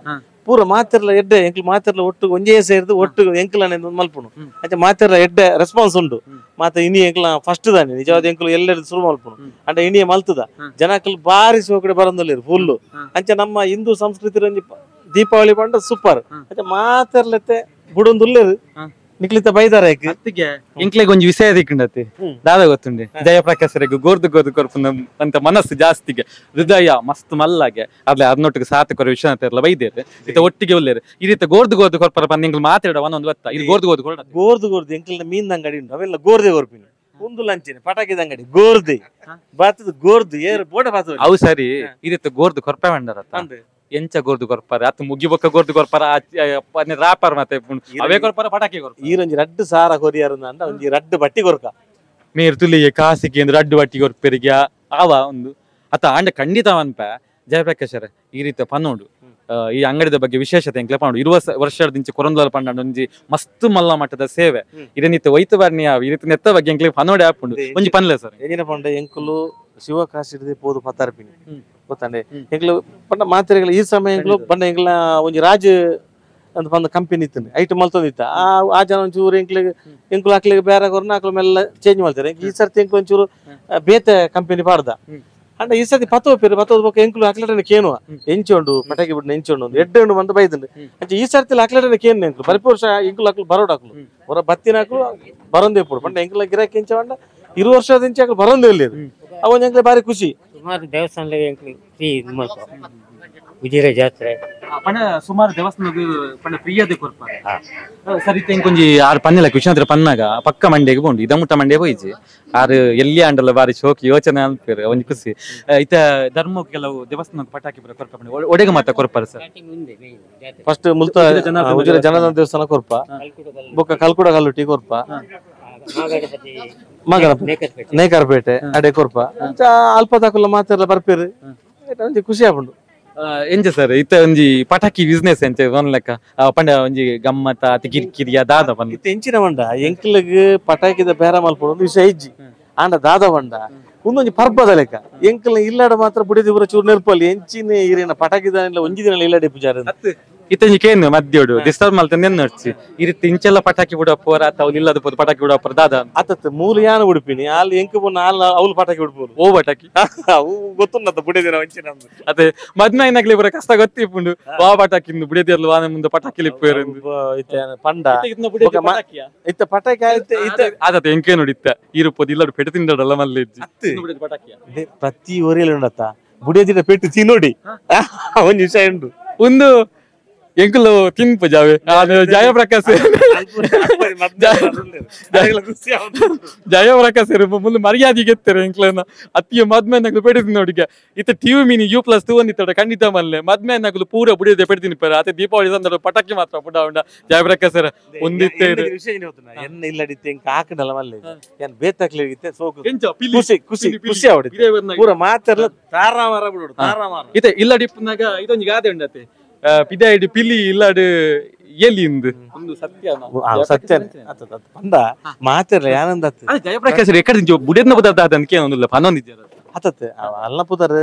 ಪೂರ ಮಾತಿರ್ಲ ಎಡ್ಡೆ ಎಂಕ್ಲು ಮಾತಿರ್ಲ ಒಟ್ಟು ಒಂಜೇ ಸೇರಿದು ಒಟ್ಟು ಎಂಕ್ಲನೆ ಮಲ್ಪುನು ಅಂಚೆ ಮಾತಿರ್ಲ ಎಡ್ಡೆ ರೆಸ್ಪಾನ್ಸ್ ಉಂಡು ಮಾತ ಇನಿ ಎಂಕ್ಲ ಫಸ್ಟ್ ದಾನೆ ನಿಜವಾದ ಎಂಕ್ಲು ಎಲ್ಲೆಡೆ ಶುರು ಮಲ್ಪುನು ಅಂದ್ರೆ ಇನಿಯ ಮಲ್ತದ ಜನಕ್ಲು ಬಾರಿ ಸೋಕಡೆ ಬರಂದಲ್ಲಿರು ಫುಲ್ಲು ಅಂಚೆ ನಮ್ಮ ಹಿಂದೂ ಸಂಸ್ಕೃತಿ ಒಂಜಿ ದೀಪಾವಳಿ ಪಂಡ ಸೂಪರ್ ಅಂಚೆ ಮಾತಿರ್ಲತ್ತೆ ಬುಡೊಂದುಲ್ಲೇರು ನಿಕ್ಲಿತ ಬೈದಾರ ಇಂಕ್ಲೆಗ್ ಒಂಜಿ ವಿಷಯ ದಿಕ್ಕಂಡತಿ ದಾದ ಗೊತ್ತುಂಡೆ ಜಯಪ್ರಕಾಶರಿಗೆ ಗೋರ್ದು ಗೋರ್ದು ಕೊರ್ಪುನ ಅಂತ ಮನಸ್ಸು ಜಾಸ್ತಿಗೆ ಹೃದಯ ಮಸ್ತ್ ಮಲ್ಲಾಗೆ ಅದ್ಲೆ ಅದ್ನೊಟ್ಟಿಗೆ ಸಾತ ಕೊರ ವಿಶ್ವನಾಥ ಎಲ್ಲ ಬೈದೇರು ಇತ್ತ ಒಟ್ಟಿಗೆ ಉಳ್ಳೇರು ಈ ರೀತಿ ಗೋರ್ದು ಗೋರ್ದು ಕೊರ್ಪರ ಬಂದ ಎಂಕ್ಲು ಮಾತಾಡ ಒಂದೊಂದು ಗೊತ್ತಾ ಇದು ಗೋರ್ದು ಗೋರ್ದು ಕೊಡ ಗೋರ್ದು ಎಂಕ್ಲ ಮೀನ್ ಅಂಗಡಿ ಉಂಟು ಅವೆಲ್ಲ ಗೋರ್ದೆ ಕೊರ್ಪಿನಿ ಒಂದು ಲಂಚಿನ ಪಟಾಕಿದ ಅಂಗಡಿ ಗೋರ್ದೆ ಬಾತದ ಗೋರ್ದು ಏರು ಬೋಡ ಬಾತ ಅವು ಸರಿ ಈ ರೀತಿ ಗೋರ್ದು ಕೊರ್ಪೆ ಮಂಡರತ್ತ ಎಂಚ ಗೋರ್ದು ಕೊರ್ಪಾರ ಅತ್ ಮುಗಿಬೊಕ್ಕ ಗೋರ್ದು ಕೊರ್ಪಾರ ರಾಪರ್ ಮತ್ತೆ ಅವೇ ಕೊರ್ಪಾರ ಪಟಾಕಿ ಕೊರ್ಪ ಈರೊಂಜಿ ರಡ್ಡು ಸಾರ ಕೊರಿಯಾರು ಅಂಡ ಒಂಜಿ ರಡ್ಡು ಬಟ್ಟಿ ಕೊರ್ಕ ಮೇರ್ ತುಲಿಗೆ ಕಾಸಿಗೆ ಒಂದು ರಡ್ಡು ಬಟ್ಟಿ ಕೊರ್ಪೆರಿಗೆ ಆವ ಒಂದು ಅತ್ತ ಅಂಡ ಖಂಡಿತ ಅನ್ಪ ಜಯಪ್ರಕಾಶರ ಈ ರೀತಿ ಪನ್ನೋಡು ಈ ಅಂಗಡಿದ ಬಗ್ಗೆ ವಿಶೇಷತೆ ಎಂಕ್ಲೆ ಪಂಡು 20 ವರ್ಷದಿಂದ ಕೊರಂದಲ ಪಂಡ ಒಂಜಿ ಮಸ್ತ್ ಮಲ್ಲ ಮಟ್ಟದ ಸೇವೆ ಇದನ್ನಿತ್ತ ವೈತ ಬಾರ್ನಿಯ ಈ ರೀತಿ ನೆತ್ತ ಬಗ್ಗೆ ಎಂಕ್ಲೆ ಪನ್ನೋಡೆ ಆಪುಂಡು ಒಂಜಿ ಪನ್ಲೆ ಸರ್ ಏನಿನ ಪಂಡ ಎಂಕುಲು ಶಿವಕಾಶಿ ಹಿಡಿದು ಪೋದು ಪತ್ತಾರ್ಪಿನಿ ಗೊತ್ತಂಡೆ ಎಂಕ್ಲು ಪಂಡ ಮಾತ್ರೆಗಳ ಈ ಸಮಯ ಎಂಕ್ಲು ಪಂಡ ಎಂಕ್ಲ ಒಂಜಿ ರಾಜ ಅಂತ ಬಂದ ಕಂಪನಿ ಇತ್ತು ಐಟಮ್ ಮಲ್ತೊಂದಿತ್ತ ಆ ಜನ ಒಂಚೂರು ಎಂಕ್ಲು ಹಾಕ್ಲಿಕ್ಕೆ ಬೇರೆ ಕೊರ್ನ ಹಾಕ್ಲು ಮೆಲ್ಲ ಚೇಂಜ್ ಮಾಡ್ತಾರೆ ಈ ಸರ್ತಿ ಎಂಕ್ಲು ಒಂಚೂರು ಬೇತೆ ಕಂಪನಿ ಪಾಡ್ದ ಅಂಡ ಈ ಸರ್ತಿ ಪತ್ತೋದ್ ಬೊಕ್ಕ ಎಂಕ್ಲು ಹಾಕ್ಲಟನೆ ಕೇನುವ ಎಂಚೊಂಡು ಪಟಾಕಿ ಬಿಡ್ನ ಎಂಚೊಂಡು ಎಡ್ಡೆ ಬಂದು ಬೈದಂಡು ಅಂಚೆ ಈ ಸರ್ತಿ ಹಾಕ್ಲಟನೆ ಕೇನು ಎಂಕ್ಲು ಪರಿಪೂರ್ ವರ್ಷ ಎಂಕ್ಲು ಹಾಕ್ಲು ಬರೋಡ್ ಹಾಕ್ಲು ಹೊರ ಬತ್ತಿನ ಹಾಕ್ಲು ಬರೋದೇ ಪುಡು ಪಂಡ ಎಂಕ್ಲ ಗಿರಾಕಿ ಎಂಚ ಪಂಡ 20 ವರ್ಷದಿಂಚ ಹಾಕ್ಲು ಬರೋದೇ ಇಲ್ಲ ಅವನ್ ಎಂಕ್ಲೆ ಬಾರಿ ಖುಷಿ ಸುಮಾರು ದೇವಸ್ಥಾನ ಉಜಿರೆ ಜಾತ್ರೆ ಸುಮಾರು ದೇವಸ್ಥಾನ ಫ್ರೀಯದೇ ಕೊರ್ಪಾರೆ ಸರಿ ತೆಂಕೊಂಜಿ ಆರು ಪನ್ನೆಲ ವಿಶ್ವನಾಥ ಪನ್ನಾಗ ಪಕ್ಕ ಮಂಡ್ಯಗೆ ಬೋಂಡು ಇದ ಮುಟ್ಟ ಮಂಡ್ಯ ಹೋಯ್ಜಿ ಆರು ಎಲ್ಲಿ ಅಂಡಲ್ಲ ಬಾರಿ ಶೋಕಿ ಯೋಚನೆ ಅನ್ಪೇರು ಒಂಜಿ ಖುಷಿ ಇತ ಧರ್ಮ ಕೆಲವು ದೇವಸ್ಥಾನ ಪಟಾಕಿ ಬರ ಕೊರ್ಪ ಒಡೆಗೆ ಮಾತ ಕೊರ್ಪಾರ ಸರ್ ಫಸ್ಟ್ ಮುಲ್ತ ಉಜಿರೆ ಜನಾರ್ದನ ದೇವಸ್ಥಾನ ಕೊರ್ಪ ಬೊಕ್ಕ ಕಲ್ಕುಡ ಕಲ್ಲುಟಿ ಕೊರ್ಪ ನೇಕಾರಪೇಟೆ ಅಡೆ ಕೊರ್ಪ ಅಲ್ಪದಾಕುಲ್ಲ ಮಾತೆಲ್ಲ ಬರ್ಪೇರು ಒಂಜಿ ಖುಷಿ ಆಪುಂಡು ಎಂಜ ಸರ್ ಇತ್ತ ಒಂಜಿ ಪಟಾಕಿ ಬಿಸ್ನೆಸ್ ಎಂಚ ಒಂದ್ ಲೆಕ್ಕ ಪಂಡ ಒಂಜಿ ಗಮ್ಮತ್ತ ಅತಿ ಕಿರಿಕಿರಿಯ ದಾದ ಬಂದ ಎಂಚಿನ ಬಂಡ ಎಂಕ್ಲಗ್ ಪಟಾಕಿದ ಬೇರ ಮಲ್ಪುಡು ಒಂದು ವಿಷಯ ಇಜ್ಜಿ ಆಂಡ ದಾದ ಬಂಡ ಒಂದೊಂದು ಪರ್ಬದ ಲೆಕ್ಕ ಎಂಕಲ್ ಇಲ್ಲಾಡ ಮಾತ್ರ ಬುಡಿದಿ ಪೂರ ಚೂರು ನೆರ್ಪಲ್ಲಿ ಎಂಚಿನ ಈರಿನ ಪಟಾಕಿದ ಒಂಜಿ ದಿನ ಇಲ್ಲಾಡೆ ಪೂಜಾರ ಇತ್ತೇನು ಮದ್ಯೋಡು ಡಿಸ್ಟರ್ಬ್ ಮಾಡ್ತಾ ನೆನ್ನಡ್ಸಿ ಈ ರೀತಿ ಇಂಚೆಲ್ಲ ಪಟಾಕಿ ಬಿಡಪ್ಪೋರ ಅಥವಾ ಇಲ್ಲದ ಪೋದು ಪಟಾಕಿ ಬಿಡಪ್ಪರ ದಾದ ಆತತ್ ಮೂಲ ಯಾನ ಉಡುಪಿನಿ ಅಲ್ಲಿ ಎಂಕ ಬಣ್ಣ ಅಲ್ಲಿ ಅವ್ಲು ಪಟಾಕಿ ಉಡ್ಬೋದು ಓ ಪಟಾಕಿ ಅವು ಗೊತ್ತುಂಡತ್ತ ಬುಡಿದಿನ ವಂಚಿನ ಅದೇ ಮದ್ನಾಯಿನಾಗ್ಲಿ ಬರ ಕಷ್ಟ ಗೊತ್ತಿಪ್ಪುಂಡು ವಾ ಪಟಾಕಿ ಬುಡಿದಿರ್ಲು ವಾನ ಮುಂದೆ ಪಟಾಕಿ ಲಿಪ್ಪೇರು ಪಂಡ ಇತ್ತ ಪಟಾಕಿ ಆದತ್ತೆ ಎಂಕೆ ನೋಡಿತ್ತ ಇರುಪೋದು ಇಲ್ಲಡು ಪೆಟ್ಟು ತಿಂಡಲ್ಲ ಮಲ್ಲೆಜ್ಜಿ ಪಟಾಕಿ ಪ್ರತಿ ಒರಿಯಲ್ಲಿ ಉಂಡತ್ತ ಬುಡಿಯದಿನ ಪೆಟ್ಟು ತಿನ್ನೋಡಿ ಒಂದ್ ವಿಷಯ ಉಂಟು ಒಂದು ಎಂಕುಲು ತಿನ್ಪು ಜಾವೆ ಜಯಪ್ರಕಾಶ್ ಜಯಪ್ರಕಾಶ್ ಮುಂದೆ ಮರ್ಯಾದೆ ಗೆತ್ತಾರೆ ಎಂಕ್ಲನ ಅತ್ತಿಯ ಮದ್ಮೆನಾಗ್ಲು ಪೆಡ್ತೀನಿ ನೋಡಿಗೆ ಇತ್ತ ಟಿವಿ ಮಿನಿ U+2 ಒಂದಿತ್ತ ಖಂಡಿತ ಮಲ್ಲೆ ಮದ್ಮೆನಾಗ್ಲು ಪೂರ ಬುಡಿಯದೆ ಪೆಡ್ತೀನಿ ಪರ ಅತ್ತೆ ದೀಪಾವಳಿ ಸಂದರ್ಭ ಪಟಾಕಿ ಮಾತ್ರ ಪುಡ ಉಂಡ ಜಯಪ್ರಕಾಶ್ ಒಂದಿತ್ತೆ ಎನ್ನ ಇಲ್ಲಡಿತ್ತೆ ಎಂಕ ಹಾಕಡಲ್ಲ ಮಲ್ಲೆ ಏನ್ ಬೇತಾಕ್ಲಿಗಿತ್ತೆ ಸೋಕು ಖುಷಿ ಖುಷಿ ಖುಷಿ ಆವಡಿತ್ತೆ ಪೂರ ಮಾತೆಲ್ಲ ತಾರಾಮಾರ ಬಿಡೋಡು ತಾರಾಮಾರ ಇತ್ತೆ ಇಲ್ಲಡಿಪ್ಪನಾಗ ಇದೊಂದು ಗಾದೆ ಉಂಡತೆ ಪಿದಾಯಿಡು ಪಿಲಿ ಇಲ್ಲಾಡು ಎಲ್ಲಿಂದು ಒಂದು ಸತ್ಯ ಸತ್ಯ ಪಂಡ ಮಾತಿರ್ಲ ಯಾನಂದ ಜಯಪ್ರಕಾಶ್ ಎಕಡೆ ಬುಡಿಯನ್ನ ಪದಾರ್ಥ ಅದಕ್ಕೆ ಏನೊಂದಿಲ್ಲ ಪನ್ನೊಂದಿದ್ಯಾರ ಆತತ್ತೆ ಅಲ್ಲ ಪುದರ್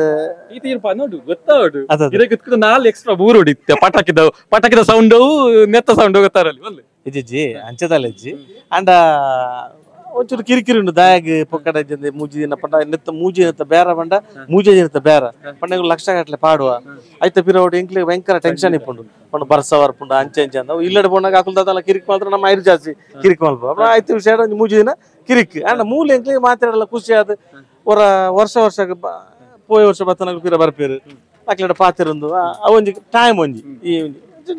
ಈತ ಏನು ಪನ್ನೋಡು ಗೊತ್ತಾವಡು ಇದಕ್ಕೆ ನಾಲ್ ಎಕ್ಸ್ಟ್ರಾ ಮೂರು ಹೊಡಿತ್ತೆ ಪಟಾಕಿದ ಸೌಂಡ್ ನೆತ್ತ ಸೌಂಡ್ ಗೊತ್ತಾರಲ್ಲಿ ಒಳ್ಳೆ ಇಜ್ಜಿ ಅಂಚದಲ್ಲಜ್ಜಿ ಅಂಡ ಒಂಚೂರು ಕಿರಿಕಿರಿ ಉಂಟು ದಾಯಾಗ ಪೊಕ್ಕಡ ಮೂಜಿ ದಿನ ಪಂಡ ನೆತ್ತ ಮೂಜಿ ನೆತ್ತ ಬೇರ ಪಂಡ ಮೂಜಿ ನೆತ್ತ ಬೇರ ಪಂಡ ಲಕ್ಷ ಗಟ್ಲೆ ಪಾಡುವ ಆಯ್ತ ಪಿರೋಡ್ ಇಂಕ್ಲಿ ಭಯಂಕರ ಟೆನ್ಷನ್ ಇಪ್ಪುಂಡು ಪಂಡ ಬರ್ಸವರ್ ಪುಂಡ ಅಂಚೆ ಅಂಚೆ ಅಂದ ಇಲ್ಲಡ ಪೋಣಾಗ ಹಾಕುಲ್ದಲ್ಲ ಕಿರಿಕ್ ಮಾತ್ರ ನಮ್ಮ ಐರು ಜಾಸ್ತಿ ಕಿರಿಕ್ ಮಲ್ಪ ಆಯ್ತು ವಿಷಯ ಒಂದು ಮೂಜಿ ದಿನ ಕಿರಿಕ್ ಅಂಡ ಮೂಲ ಎಂಕ್ಲಿ ಮಾತಾಡಲ್ಲ ಖುಷಿ ಆದ ವರ್ಷ ಪೋಯ ವರ್ಷ ಬತ್ತನ ಪಿರ ಬರ್ಪೇರು ಅಕ್ಲಡ ಪಾತಿರಂದು ಒಂಜಿ ಟೈಮ್ ಒಂಜಿ ಈ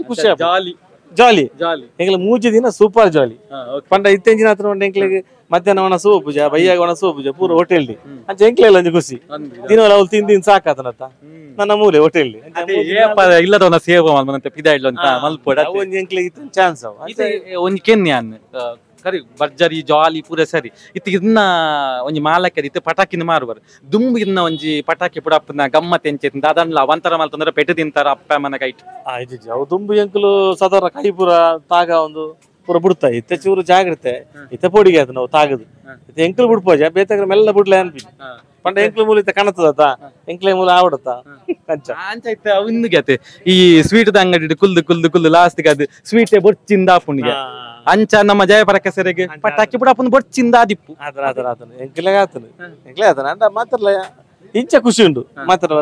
ಖುಷಿ ಜಾಲಿ ಜಾಲಿ ಎಂಗ್ಲ ಮೂಜಿ ದಿನ ಸೂಪರ್ ಜಾಲಿ ಪಂಡ ಇತ್ತೆಂಜಿನ ಹತ್ರ ಉಂಡ ಎಂಕ್ಲೆಗ್ ಮಧ್ಯಾಹ್ನ ಒಣ ಸೋ ಪೂಜಾ ಬೈಯಾಗ ಒಣ ಸೋ ಪೂಜಾ ಪೂರ ಹೋಟೆಲ್ ಅಂಚ ಎಂಕ್ಲೆಲ್ಲ ಒಂಜಿ ಖುಷಿ ದಿನವಲ್ಲ ಅವ್ಲು ತಿಂದಿನ ಸಾಕಾತನತ್ತ ನನ್ನ ಮೂಲೆ ಹೋಟೆಲ್ ಇಲ್ಲದ ಸೇವೆ ಮಲ್ಪನಂತೆ ಪಿದಾಯಿಡ್ಲು ಅಂತ ಮಲ್ಪೋಡ ಒಂಜಿ ಎಂಕ್ಲೆಗ್ ಇತ್ತ ಚಾನ್ಸ್ ಅವ ಒಂಜಿ ಕೆನ್ಯಾನ್ ಕರಿ ಬರ್ಜರಿ ಜಾಲಿ ಪೂರ ಸರಿ ಇನ್ನ ಒಂಜಿ ಮಾಲಕ್ಕೆ ಇತ್ತು ಪಟಾಕಿನ ಮಾರುವರು ದುಂಬು ಇನ್ನ ಒಂಜಿ ಪಟಾಕಿ ಪುಡಪ್ಪನ ಗಮ್ಮತ್ ಎಂಚೆತ್ ಅದನ್ನ ಅವಂತರ ಮಲ್ತಂದ್ರೆ ಪೆಟ್ಟು ತಿಂತಾರ ಅಪ್ಪ ಮನ ಕೈಟ್ ಅವು ದುಂಬು ಎಂಕುಲು ಸಾಧಾರಣ ಕೈ ಪೂರ ತಾಗ ಒಂದು ಪೂರ ಬಿಡ್ತಾ ಇತ್ತೆ ಚೂರು ಜಾಗ್ರತೆ ಇತ್ತೆ ಪೋಡಿಗೆ ಅದು ನಾವು ತಾಗದು ಇತ್ತೆ ಎಂಕಲ್ ಬಿಡ್ಪೋಜ ಬೇತಾಗ ಮೆಲ್ಲ ಬಿಡ್ಲೆ ಅನ್ಪಿ ಪಂಡ ಎಂಕ್ಲ ಮೂಲ ಇತ್ತ ಕಾಣತದ ಎಂಕ್ಲೆ ಮೂಲ ಆವಡತ್ತ ಅಂಚ ಇನ್ನು ಗತೆ ಈ ಸ್ವೀಟ್ ಅಂಗಡಿ ಕುಲ್ದು ಲಾಸ್ಟ್ ಅದು ಸ್ವೀಟ್ ಬೊಚ್ಚಿಂದ ಪುಣ್ಣಿಗೆ ಅಂಚ ನಮ್ಮ ಜಯಪ್ರಕಾಶರಿಗೆ ಪಟಾಕಿ ಬಿಡಪ್ಪನ ಬೊಚ್ಚಿಂದ ದಿಪ್ಪು ಎಂಕ್ಲೆ ಆತನ ಅಂಡ ಮಾತ್ರಲ್ಲ ಇಂಚ ಖುಷಿ ಉಂಡು ಮಾತ್ರ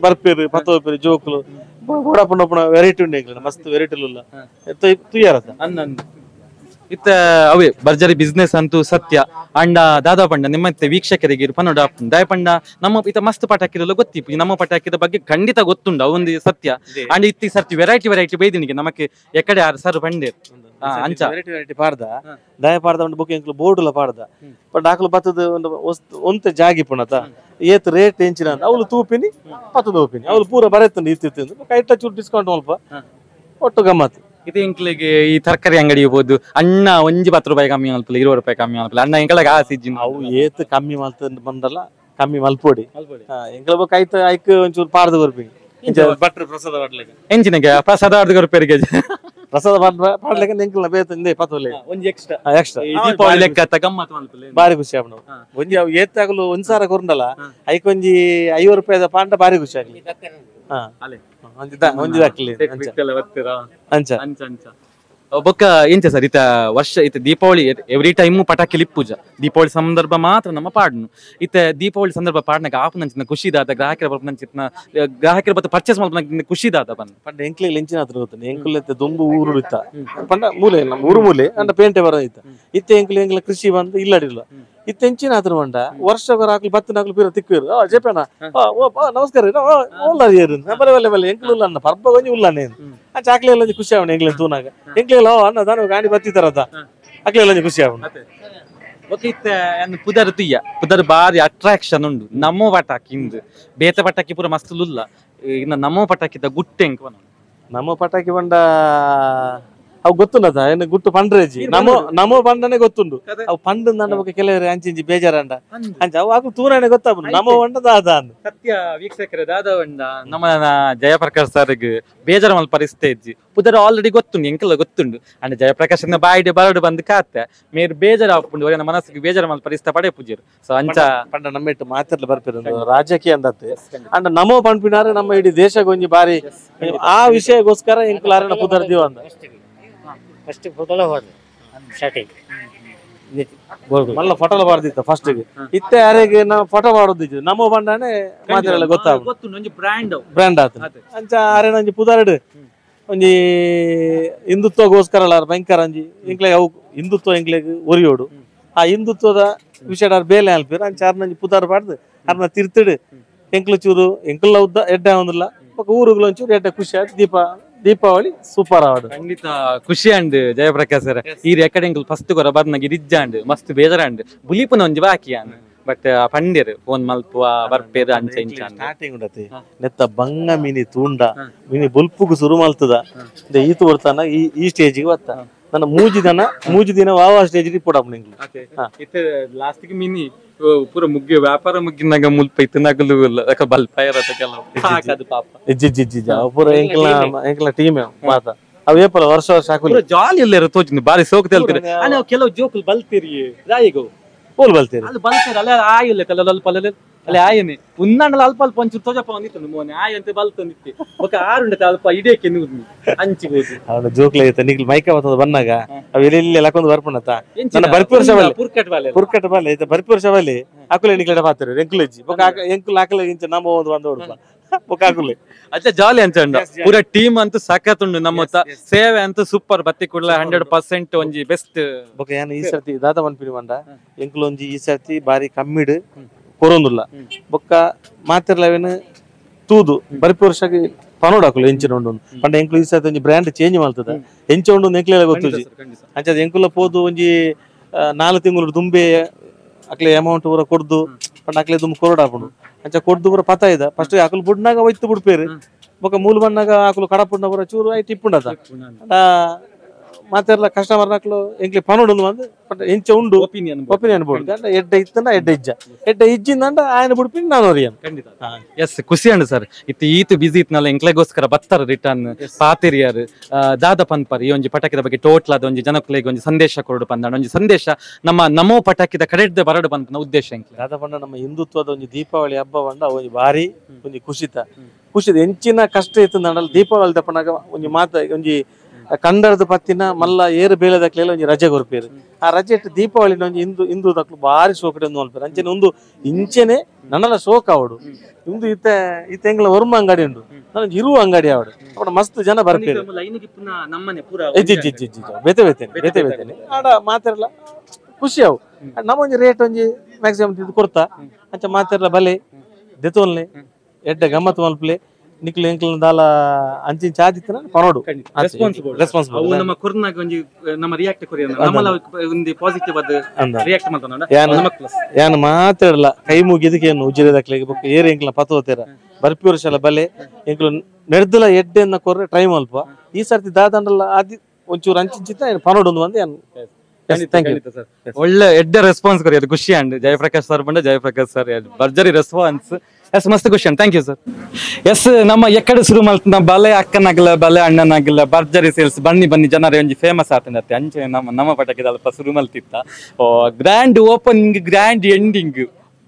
ಬರ್ಪೇರು ಪತ್ತೋಪೇರು ಜೋಕುಲು ಬುಡಪ್ಪನ ವೆರೈಟಿ ಉಂಡು ಎಂಕ್ಲ ಮಸ್ತ್ ವೆರೈಟಿಲ್ಲ ತುಯ್ಯಾರತ ಇತ್ತ ಅವೇ ಬರ್ಜರಿ ಬಿಸ್ನೆಸ್ ಅಂತೂ ಸತ್ಯ ಅಂಡ ದಾದಾ ಪಂಡ ನಿಮ್ಮತ್ತೆ ವೀಕ್ಷಕರಿಗೆ ಪನ್ನಡ ದಯಪಂಡ ನಮ್ಮ ಇತ ಮಸ್ತ್ ಪಟಾಕಿರಲ್ಲ ಗೊತ್ತಿಪ್ಪು ನಮ್ಮ ಪಟಾಕಿದ ಬಗ್ಗೆ ಖಂಡಿತ ಗೊತ್ತುಂಡು ಅವೊಂದು ಸತ್ಯ ಅಂಡ್ ಇತ್ತಿ ಸರ್ತಿ ವೆರೈಟಿ ಬೈದಿನಿಗೆ ನಮಕ್ಕೆ ಎಕಡೆ ಆರು ಸರ್ ಬಂಡೆ ಅಂಚ ವೆರೈಟಿ ಪಾಡ್ದ ದಯ ಪಾಡ್ದ ಒಂದು ಬುಕ್ ಎಂಕ್ಲು ಬೋರ್ಡುಲ ಪಾಡ್ದ ಬಟ್ ಆಕಲು ಬತ್ತದ ಒಂದು ಒಂತೆ ಜಾಗಿ ಪುಣತ ಏತ್ ರೇಟ್ ಎಂಚಿನ ಅವಳು ತೂಪಿನಿ ಪತ್ತದ ಓಪಿನಿ ಅವಳು ಪೂರ ಬರೆತ್ತಂಡು ಇತ್ತಿಂದು ಕೈಟ ಚೂರು ಡಿಸ್ಕೌಂಟ್ ಮಲ್ಪ ಒಟ್ಟು ಗಮ್ಮತ್ ಇದು ಎಂಕ್ಲಿಗೆ ಈ ತರಕಾರಿ ಅಂಗಡಿ ಇರ್ಬೋದು ಅಣ್ಣ ಒಂಜಿ 10 ರೂಪಾಯಿ ಕಮ್ಮಿ ಮಲ್ಪಲ್ಲ 20 ರೂಪಾಯಿ ಕಮ್ಮಿ ಮಲ್ಪಲ್ಲ ಅಣ್ಣ ಎಂಕಲಾಗ ಆಸಿಜ್ಜಿನ ಅವು ಏತ್ ಕಮ್ಮಿ ಮಲ್ತ ಬಂದಲ್ಲ ಕಮ್ಮಿ ಮಲ್ಪೋಡಿ ಎಂಕಲ ಬೊಕ ಐತ ಐಕ್ ಒಂಚೂರು ಪಾಡ್ದು ಬರ್ಪಿ ಬಟ್ರ್ ಪ್ರಸಾದ ಪಾಡ್ಲೆಗೆ ಎಂಚಿನಗೆ ಪ್ರಸಾದ ಪಾಡ್ದು ರೂಪಾಯಿಗೆ ಪ್ರಸಾದ ಪಾಡ್ಲೆಗೆ ಎಂಕಲ್ನ ಬೇತಂದೆ ಪತ್ತೋಲೆ ಒಂಜಿ ಎಕ್ಸ್ಟ್ರಾ ದೀಪಾವಳಿ ಲೆಕ್ಕ ಗಮ್ಮತ್ ಮಲ್ಪಲ್ಲ ಬಾರಿ ಖುಷಿ ಆಪಣ ಒಂಜಿ ಅವು ಏತ್ತಾಗಲು ಒಂದ್ಸಾರ ಕೊರ್ಂಡಲ್ಲ ಐಕ್ ಒಂಜಿ 50 ರೂಪಾಯಿದ ಪಾಂಡ ಬಾರಿ ಖುಷಿ ಆಗಲಿ ಬೊಕ್ಕ ಎಂಚ ಸರ್ ಇತ ವರ್ಷ ಇತ ದೀಪಾವಳಿ ಎವ್ರಿ ಟೈಮ್ ಪಟಾಕಿ ಲಿಪ್ಪುಜ ದೀಪಾವಳಿ ಸಂದರ್ಭ ಮಾತ್ರ ನಮ್ಮ ಪಾಡ್ನು ಇತ ದೀಪಾವಳಿ ಸಂದರ್ಭ ಪಾಡ್ನಾಗ ಆಪುನಂಚಿನ ಖುಷಿದಾದ ಗ್ರಾಹಕರ ಬರ್ಪುನಂಚಿನ ಗ್ರಾಹಕರ ಬತ್ತ ಪರ್ಚೇಸ್ ಮಲ್ಪನಂಚಿನ ಖುಷಿದಾದ ಬಂದು ಪಂಡ ಎಂಕ್ಲೆಗ್ ಲೆಂಚಿನ ಹತ್ರ ಗೊತ್ತಾನೆ ಎಂಕುಲೆತ್ತ ದುಂಬು ಊರು ಇತ್ತ ಪಂಡ ಮೂಲೆ ನಮ್ಮ ಊರು ಮೂಲೆ ಅಂಡ ಪೇಂಟೆ ಬರ ಇತ್ತ ಇತ್ತೆ ಎಂಕ್ಲ ಕೃಷಿ ಬಂದು ಇಲ್ಲಡಿಲ್ಲ ಇತ್ತೆಂಚಿನ ಹತ್ರ ಬಂಡ ವರ್ಷ ಹಾಕ್ಲಿ ಬತ್ತನಾಗ್ಲಿ ಪೀರ ತಿಕ್ಕಿರು ಜೇಪೇನ ನಮಸ್ಕಾರ ಓಲ್ಲಾರಿಯರು ಬಲೆ ಎಂಕ್ಲು ಅನ್ನ ಪರ್ಬ ಕೊಂಚ ಉಲ್ಲಾನೆ ಚಾಕ್ಲೆ ಎಲ್ಲ ಖುಷಿ ಅವನ ಎಂಕ್ಲೆ ತೂನಾಗ ಎಂಕ್ಲೆ ಅನ್ನ ದಾನ ಗಾಡಿ ಬತ್ತಿತಾರದ ಅಕ್ಲೆ ಎಲ್ಲ ಖುಷಿ ಅವನ ಪುದರ್ ಬಾರಿ ಅಟ್ರಾಕ್ಷನ್ ಉಂಡು ನಮ್ಮೋ ಪಟಾಕಿ ಇಂದು ಬೇತ ಪಟಾಕಿ ಪೂರ ಮಸ್ತ್ ಲುಲ್ಲ ಇನ್ನ ನಮ್ಮೋ ಪಟಾಕಿದ ಗುಟ್ಟೆ ನಮ್ಮ ಪಟಾಕಿ ಬಂಡ ಅವು ಗೊತ್ತುಂಡದ ಏನು ಗುಟ್ಟು ಪಂಡ್ರೇಜಿ ನಮೋ ಪಂಡನೆ ಗೊತ್ತುಂಡು ಅವು ಪಂಡ ಬಗ್ಗೆ ಕೆಲವರು ಅಂಚಿ ಬೇಜಾರಂಡ ಅಂಚ ಅವು ಆಗ ತೂರನೆ ಗೊತ್ತಾಗ ನಮೋ ಪಂಡ ದಾದ ಸತ್ಯ ವೀಕ್ಷಕರೇ ದಾದವಂಡ ನಮ್ಮ ಜಯಪ್ರಕಾಶ್ ಸರ್ಗೆ ಬೇಜಾರ ಮಲ್ ಪರಿಸ್ಥಿತಿ ಪುದರ್ ಆಲ್ರೆಡಿ ಗೊತ್ತುಂಡು ಎಂಕೆಲ್ಲ ಗೊತ್ತುಂಡು ಅಂಡ್ ಜಯಪ್ರಕಾಶ್ ಬಾಯಿಡೆ ಬರಡು ಬಂದು ಕಾತೆ ಮೇರ್ ಬೇಜಾರ ಹಾಕೊಂಡು ಅವರ ಮನಸ್ಸಿಗೆ ಬೇಜಾರ ಮಲ್ ಪರಿಸ್ಥಿತಿ ಪಡೆ ಪೂಜರು ಸೊ ಅಂಚ ಪಂಡ ನಮ್ಮೆಟ್ಟು ಮಾತಿರ್ಲಿ ಬರ್ಪಿರ ರಾಜಕೀಯ ಅಂದತ್ತೆ ಅಂಡ್ ನಮೋ ಪಂಪಿನಾರೆ ನಮ್ಮ ಇಡೀ ದೇಶಕ್ಕೆ ಒಂಜಿ ಬಾರಿ ಆ ವಿಷಯಗೋಸ್ಕರ ಎಂಕುಲಾರನ ಪುದರ್ ದೀವ ಅಂದ ಫಸ್ಟ್ ಫೋಟೋಲ ಹೋದ್ರೆ ಸ್ಟಾರ್ಟಿಂಗ್ ಮಲ್ಲ ಫೋಟೋಲ ಬಾರ್ದಿತ್ತ ಫಸ್ಟ್ ಗೆ ಇತ್ತೆ ಯಾರಿಗೆ ನಾವು ಫೋಟೋ ಮಾಡೋದಿತ್ತು ನಮೋ ಬಂಡಾನೆ ಮಾತಿರಲ್ಲ ಗೊತ್ತಾಗ ಬ್ರ್ಯಾಂಡ್ ಆತ ಅಂಚ ಆರೇನ ಒಂಜಿ ಪುದರ್ಡ್ ಒಂಜಿ ಹಿಂದುತ್ವಗೋಸ್ಕರ ಭಯಂಕರ ಒಂಜಿ ಇಂಕ್ಲೆಗ್ ಅವು ಹಿಂದುತ್ವ ಇಂಕ್ಲೆಗ್ ಒರಿಯೋಡು ಆ ಹಿಂದುತ್ವದ ವಿಷಯ ಬೇಲೆ ಅಲ್ಪಿರ ಅಂಚ ಆರ್ನಂಜಿ ಪುದಾರ್ ಬಾಡ್ದು ಅರ್ನ ತಿರ್ತಿಡ್ ಎಂಕ್ಲು ಚೂರು ಎಂಕ್ಲ ಉದ್ದ ಎಡ್ಡ ಒಂದಿಲ್ಲ ಊರುಗಳು ಒಂಚೂರು ಎಡ್ಡ ಖುಷಿ ಆಯ್ತು ದೀಪಾವಳಿ ಸೂಪರ್ ಆವಡು ಖಂಡಿತ ಖುಷಿ ಅಂಡ್ ಜಯಪ್ರಕಾಶ್ ಸರ್ ಈ ರೆಕಾರ್ಡಿಂಗ್ ಫಸ್ಟ್ ಕೊರ ಬರ್ನಾಗ ಇರಿಜ್ಜ ಅಂಡ್ ಮಸ್ತ್ ಬೇಜಾರ ಅಂಡ್ ಬುಲಿಪುನ ಒಂಜಿ ಬಾಕಿ ಅಂಡ್ ಬಟ್ ಪಂಡಿರ್ ಫೋನ್ ಮಲ್ಪುವ ಬರ್ಪೇರು ಅಂಚ ಇಂಚ ಸ್ಟಾರ್ಟಿಂಗ್ ಉಂಡತಿ ನೆತ್ತ ಬಂಗ ಮಿನಿ ತೂಂಡ ಮಿನಿ ಬುಲ್ಪುಗು ಶುರು ಮಲ್ತದ ಈತು ಬರ್ತಾನ ಈ ಸ್ಟೇಜಿಗೆ ಬತ್ತ ನನ್ನ ಮೂಜಿ ದಿನ ವಾವ ಸ್ಟೇಜ್ ರಿಪೋರ್ಟ್ ಅಪ್ ನಿಂಗೆ ಲಾಸ್ಟ್ ಗೆ ಮಿನಿ ಪೂರ ಮುಗ್ಗಿ ವ್ಯಾಪಾರ ಮುಗ್ಗಿನಾಗ ಮುಲ್ಪ ಇತ್ತು ನಗಲು ಬಲ್ಪ ಇರತ್ತೆ ಕೆಲವು ಪಾಪ ಪೂರ ಎಂಕಲ ಟೀಮ್ ಮಾತ ಅವ್ ಏಪಲ ವರ್ಷ ಹಾಕುದು ಜಾಲಿ ಎಲ್ಲ ತೋಚಿಂದು ಬಾರಿ ಸೋಕ್ ತೇಳ್ತೀರಿ ನಾವು ಕೆಲವು ಜೋಕುಲು ಬಲ್ತೀರಿ ರಾಯಿಗೋ ಪೋಲ್ ಬಲ್ತೀರಿ ಅಲ್ಲಿ ಬಲ್ತೀರಿ ಅಲ್ಲ ಆಯಿಲ್ಲ ಕಲ್ಲ ಅಲ್ಪ ಅಲ್ಲ ಆಯನೆ ಉನ್ನಂಡಲ ಅಲ್ಪ ಅಲ್ಪ ಒಂಚೂರು ತೋಜಪ್ಪ ಒಂದಿತ್ತು ಮೋನೆ ಆಯಂತೆ ಬಲ್ತಂದಿತ್ತಿ ಒಕ್ಕ ಆರುಂಡತೆ ಅಲ್ಪ ಇಡೇಕೆ ನೂರ್ನಿ ಹಂಚಿಗೋದು ಅವನು ಜೋಕ್ಲ ಐತ ನಿಗ್ಲು ಮೈಕ ಬರ್ತದ ಬಂದಾಗ ಅವ್ ಎಲ್ಲಿ ಲಕೊಂದು ಬರ್ಪಣತ ನನ್ನ ಬರ್ಪಿ ವರ್ಷ ಪುರ್ಕಟ್ ಬಾಲೆ ಐತ ಬರ್ಪಿ ವರ್ಷ ಬಾಲೆ ಅಕುಲೆ ನಿಗ್ಲಡ ಪಾತ್ರೆ ಎಂಕುಲೆಜ್ಜಿ ಬೊಕ ಎಂಕುಲ ಆಕಲೆ ಇಂಚ ನಮ್ಮ ಒಂದು ಹೊಡ್ಪ ಬೊಕ ಆಕುಲೆ ಅಚ್ಚ ಜಾಲಿ ಅಂಚಂಡ ಪೂರ ಟೀಮ್ ಅಂತೂ ಸಖತ್ ಉಂಡು ನಮ್ಮ ಸೇವೆ ಅಂತೂ ಸೂಪರ್ ಬತ್ತಿ ಕೂಡಲ 100% ಒಂಜಿ ಬೆಸ್ಟ್ ಬೊಕ ಏನ್ ಈ ಸರ್ತಿ ದಾದ ಮನ್ಪಿನಿ ಮಂಡ ಎಂಕುಲು ಒಂಜಿ ಈ ಸರ್ತಿ ಬಾರಿ ಕಮ್ಮಿಡ್ ಕೊರೊಂದುಲ್ಲ ಬೊಕ್ಕ ಮಾತಿರ್ಲವೇನು ತೂದು ಬರ್ಪಿ ವರ್ಷಕ್ಕೆ ಪನೋಡ್ ಹಾಕಲು ಎಂಚಿನ ಉಂಡು ಪಂಡ ಎಂಕ್ಲು ಈ ಸರ್ತಿ ಒಂಜಿ ಬ್ರ್ಯಾಂಡ್ ಚೇಂಜ್ ಮಾಡ್ತದ ಎಂಚ ಉಂಡು ಎಂಕ್ಲೆಲ್ಲ ಗೊತ್ತುಜಿ ಅಂಚದ ಎಂಕುಲ ಪೋದು ಒಂಜಿ 4 ತಿಂಗಳು ದುಂಬೆ ಅಕ್ಲೆ ಅಮೌಂಟ್ ಪೂರ ಕೊಡ್ದು ಪಂಡ ಅಕ್ಲೆ ದುಂಬ ಕೊರಡು ಹಾಕೊಂಡು ಅಂಚ ಕೊಡ್ದು ಪೂರ ಪತ ಇದ ಫಸ್ಟ್ ಆಕಲು ಬುಡ್ನಾಗ ಒಯ್ತು ಬಿಡ್ಪೇರು ಬೊಕ್ಕ ಮೂಲ ಬಣ್ಣಾಗ ಆಕಲು ಕಡಪುಂಡ ಪೂರ ಚೂರು ಆಯ್ತು ಟಿಪ್ಪುಂಡದ ಮಾತೆರ್ಲ ಕಸ್ಟಮರ್ ನಾಕ್ಲು ಎಂಕ್ಲೆ ಪನೋಡು ಒಂದು ಬಟ್ ಎಂಚ ಉಂಡು ಒಪಿನಿಯನ್ ಬೋರ್ಡ್ ಎಡ್ಡ ಇತ್ತಂಡ ಎಡ್ಡ ಇಜ್ಜಿಂದ ಆಯ್ನ ಬಿಡ್ಪಿನ್ ನಾನು ಅರಿಯನ್ ಖಂಡಿತ ಎಸ್ ಖುಷಿ ಅಂಡ್ ಸರ್ ಈತು ಬಿಸಿ ಇತ್ನಲ್ಲ ಎಂಕ್ಲೆಗೋಸ್ಕರ ಬತ್ತಾರ ರಿಟರ್ನ್ ಪಾತಿರಿಯರ್ ದಾದ ಪನ್ಪರ್ ಈ ಒಂಜಿ ಪಟಾಕಿದ ಬಗ್ಗೆ ಟೋಟ್ಲ್ ಅದ ಒಂಜಿ ಜನಕ್ಲೆಗ್ ಒಂಜಿ ಸಂದೇಶ ಕೊರಡು ಪಂದ ಒಂಜಿ ಸಂದೇಶ ನಮ್ಮ ನಮೋ ಪಟಾಕಿದ ಕಡೆಡ್ದೆ ಬರಡು ಪಂಪನ ಉದ್ದೇಶ ಎಂಕ್ಲೆ ದಾದ ಪಂಡ ನಮ್ಮ ಹಿಂದುತ್ವದ ಒಂಜಿ ದೀಪಾವಳಿ ಹಬ್ಬ ಬಂಡ ಒಂಜಿ ಬಾರಿ ಒಂಜಿ ಖುಷಿದ ಎಂಚಿನ ಕಷ್ಟ ಇತ್ತು ನಂಡಲ್ ದೀಪಾವಳಿ ದಪ್ಪನಾಗ ಒಂಜಿ ಮಾತ ಒಂಜಿ ಕಂಡರದ ಪತ್ತಿನ ಮಲ್ಲ ಏರು ಬೇಲೆದಕ್ಲೆಲ್ಲ ಒಂಜಿ ರಜೆ ಕೊರ್ಪೇರು ಆ ರಜೆ ಇಟ್ಟು ದೀಪಾವಳಿ ಒಂಜಿ ಹಿಂದೂ ದಕ್ಲು ಬಾರಿ ಶೋಕಡೆ ಒಂದು ಮಲ್ಪೇರು ಅಂಚೆನೆ ಒಂದು ಇಂಚೆನೆ ನನ್ನಲ್ಲ ಶೋಕ ಅವಡು ಇಂದು ಇತ್ತ ಎಂಗ್ಲ ವರ್ಮ ಅಂಗಡಿ ಉಂಡು ನನ್ನ ಇರುವ ಅಂಗಡಿ ಅವಡು ಅವಡ ಮಸ್ತ್ ಜನ ಬರ್ಪೇರು ಬೇತೆ ಆಡ ಮಾತಾಡಲ್ಲ ಖುಷಿ ಅವು ನಮ್ಮ ಒಂಜಿ ರೇಟ್ ಒಂಜಿ ಮ್ಯಾಕ್ಸಿಮಮ್ ಇದು ಕೊಡ್ತಾ ಅಂಚ ಮಾತಾಡಲ್ಲ ಬಲೆ ದೆತೋಲ್ನೆ ಎಡ್ಡ ಗಮ್ಮತ್ ಮಲ್ಪಲೆ ನಿಕ್ಲು ಎಂಕ್ಲ ದಾಲ ಅಂಚಿನ ಚಾದಿತ್ತನ ಪನೋಡು ರೆಸ್ಪಾನ್ಸಿಬಲ್ ನಮ್ಮ ಕೊರ್ನಾಗ ಒಂಜಿ ನಮ್ಮ ರಿಯಾಕ್ಟ್ ಕೊರಿಯನ ನಮ್ಮಲ ಒಂದಿ ಪಾಸಿಟಿವ್ ಅದ ರಿಯಾಕ್ಟ್ ಮಾಡ್ತಾನಡ ಯಾನ ಮಾತಾಡಲ್ಲ ಕೈ ಮುಗಿದಕೇನು ಉಜಿರೆದಕ್ಲೆಗೆ ಬೊಕ್ಕ ಏರ್ ಎಂಕ್ಲ ಪತೋತೆರ ಬರ್ಪಿ ವರ್ಷಲ ಬಲೆ ಎಂಕ್ಲು ನೆಡ್ದಲ ಎಡ್ಡೆನ್ನ ಕೊರ್ರೆ ಟ್ರೈ ಮಲ್ಪ ಈ ಸರ್ತಿ ದಾದಂಡಲ್ಲ ಆದಿ ಒಂಚೂರು ಅಂಚಿಂಚಿತ್ತ ಪನೋಡು ಒಂದು ಬಂದು ಒಳ್ಳೆ ಎಡ್ಡೆ ರೆಸ್ಪಾನ್ಸ್ ಕೊರಿ ಅದು ಖುಷಿ ಅಂಡ್ ಜಯಪ್ರಕಾಶ್ ಸರ್ ಬಂಡ ಜಯಪ್ರಕಾಶ್ ಸರ್ ಭರ್ಜರಿ ರೆಸ್ಪಾನ್ಸ್ ಎಸ್ ಮಸ್ತ್ ಖುಷಿ and thank you sir yes ನಮ್ಮ ಎಕ್ಕಡೆ ಶುರು ಮಲ್ತನ ಬಲೆ ಅಕ್ಕನಾಗಲ ಬಲೆ ಅಣ್ಣನಾಗಲ ಭರ್ಜರಿ ಸೇಲ್ಸ್ ಬನ್ನಿ ಜನರೇ ಒಂಜಿ ಫೇಮಸ್ ಆತಂಡತ್ತೆ ಅಂಚೆ ನಮ್ಮ ಪಟಾಕಿದ ಅಲ್ಪ ಶುರು ಮಲ್ತಿತ್ತ ಗ್ರ್ಯಾಂಡ್ ಓಪನಿಂಗ್ ಗ್ರ್ಯಾಂಡ್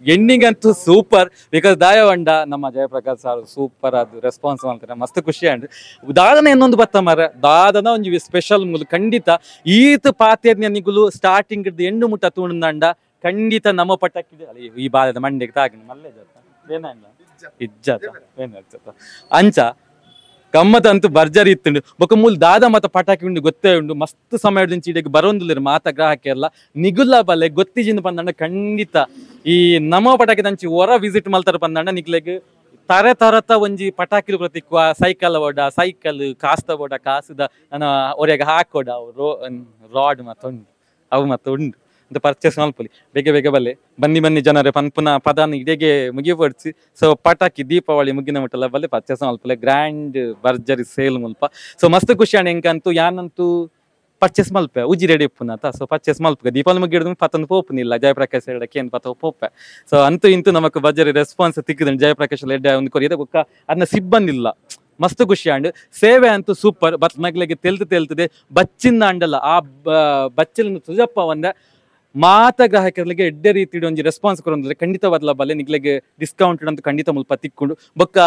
ಎಂಡಿಂಗ್ ಅಂತೂ ಸೂಪರ್ ಬಿಕಾಸ್ ದಾಯವಂಡ ನಮ್ಮ ಜಯಪ್ರಕಾಶ್ ಸರ್ ಸೂಪರ್ ಅದು ರೆಸ್ಪಾನ್ಸ್ ಮಾಡ್ತಾರೆ ಮಸ್ತ್ ಖುಷಿ ಅಂಡ್ ದಾದನ ಇನ್ನೊಂದು ಬತ್ತ ಮರ ದಾದನ ಒಂಜಿ ಸ್ಪೆಷಲ್ ಮುಲ್ ಖಂಡಿತ ಈತ ಪಾತ್ಯನಿಗುಲು ಸ್ಟಾರ್ಟಿಂಗ್ ಎಂಡು ಮುಟ್ಟ ತೂಂಡ ಖಂಡಿತ ನಮ್ಮ ಪಟಾಕಿದೆ ಈ ಬಾಲದ ಮಂಡೆಗೆ ತಾಗಿನ ಮಲ್ಲೆ ಅಂಚ ಗಮ್ಮತ್ ಅಂತೂ ಭರ್ಜರಿ ಇತ್ತುಂಡು ಬೊಕ ಮೂಲ ದಾದ ಮತ್ತ ಪಟಾಕಿ ಉಂಡು ಗೊತ್ತೇ ಉಂಡು ಮಸ್ತ್ ಸಮಯದ ಚೀಡೆಗೆ ಬರೋಂದಿಲ್ಲ ಮಾತ ಗ್ರಾಹಕ ಎಲ್ಲ ನಿಗುಲ್ಲ ಬಲೆ ಗೊತ್ತಿಜಿಂದ ಪಂದಂಡ ಖಂಡಿತ ಈ ನಮೋ ಪಟಾಕಿ ದಂಚಿ ಹೊರ ವಿಸಿಟ್ ಮಲ್ತಾರ ಪಂದಂಡ ನಿಕ್ಲೆಗ್ ತರತ ಒಂಜಿ ಪಟಾಕಿಲು ಪ್ರತಿ ಸೈಕಲ್ ಓಡ ಸೈಕಲ್ ಕಾಸ್ತ ಬೋಡ ಕಾಸುದ ನಾನು ಅವ್ರಿಗೆ ಹಾಕೋಡ ರಾಡ್ ಮತ್ತೊಂಡು ಅವು ಮತ್ತೆ ಉಂಡು ಅಂತ ಪರ್ಚೇಸ್ ಮಲ್ಪಲಿ ಬೇಗ ಬಲ್ಲೆ ಬನ್ನಿ ಜನರೇ ಪನ್ಪುನ ಪದಾನ ಇಡೆಗೆ ಮುಗಿಪಡಿಸಿ ಸೊ ಪಟಾಕಿ ದೀಪಾವಳಿ ಮುಗಿನ ಮುಟ್ಟಲ್ಲ ಬಲ್ಲೆ ಪರ್ಚೇಸ್ ಮಲ್ಪಲೆ ಗ್ರ್ಯಾಂಡ್ ಭರ್ಜರಿ ಸೇಲ್ ಮುಲ್ಪ ಸೊ ಮಸ್ತ್ ಖುಷಿ ಅಣ್ಣ ಎಂಕಂತೂ ಯಾನಂತೂ ಪರ್ಚೇಸ್ ಮಲ್ಪೆ ಉಜಿ ರೆಡಿ ಉಪ್ಪುನತ ಸೊ ಪರ್ಚೇಸ್ ಮಲ್ಪೆ ದೀಪಾವಳಿ ಮುಗಿಡಿದ ಪತ್ತೊಂದು ಪೋಪುನಿಲ್ಲ ಜಯಪ್ರಕಾಶ್ ಹೇಳಕ್ಕೆ ಏನು ಪತ್ತ ಪೋಪೆ ಸೊ ಅಂತೂ ಇಂತೂ ನಮಕ್ ಬಜಾರಿ ರೆಸ್ಪಾನ್ಸ್ ತಿಕ್ಕಿದ್ರೆ ಜಯಪ್ರಕಾಶ್ ಎಡ್ಡೆ ಒಂದು ಕೊರಿಯದ ಬೊಕ್ಕ ಅದನ್ನ ಸಿಬ್ಬಂದಿಲ್ಲ ಮಸ್ತ್ ಖುಷಿ ಅಂಡ್ ಸೇವೆ ಅಂತೂ ಸೂಪರ್ ಬತ್ ಮಗ್ಲಿಗೆ ತೆಲ್ತದೆ ಬಚ್ಚಿಂದ ಅಂಡಲ್ಲ ಆ ಬಚ್ಚಲಿನ ತುಜಪ್ಪ ಒಂದ ಮಾತ ಗ್ರಾಹಕರಿಗೆ ಎಡ್ಡೆ ರೀತಿ ಒಂಜಿ ರೆಸ್ಪಾನ್ಸ್ ಕೊಡೋದ್ರೆ ಖಂಡಿತ ಬದಲ ಬಲ್ಲೆ ನಿಗ್ಲಿಗೆ ಡಿಸ್ಕೌಂಟ್ ಅಂತ ಖಂಡಿತ ಮುಲ್ಪ ತಿಕ್ಕೊಂಡು ಬೊಕ್ಕ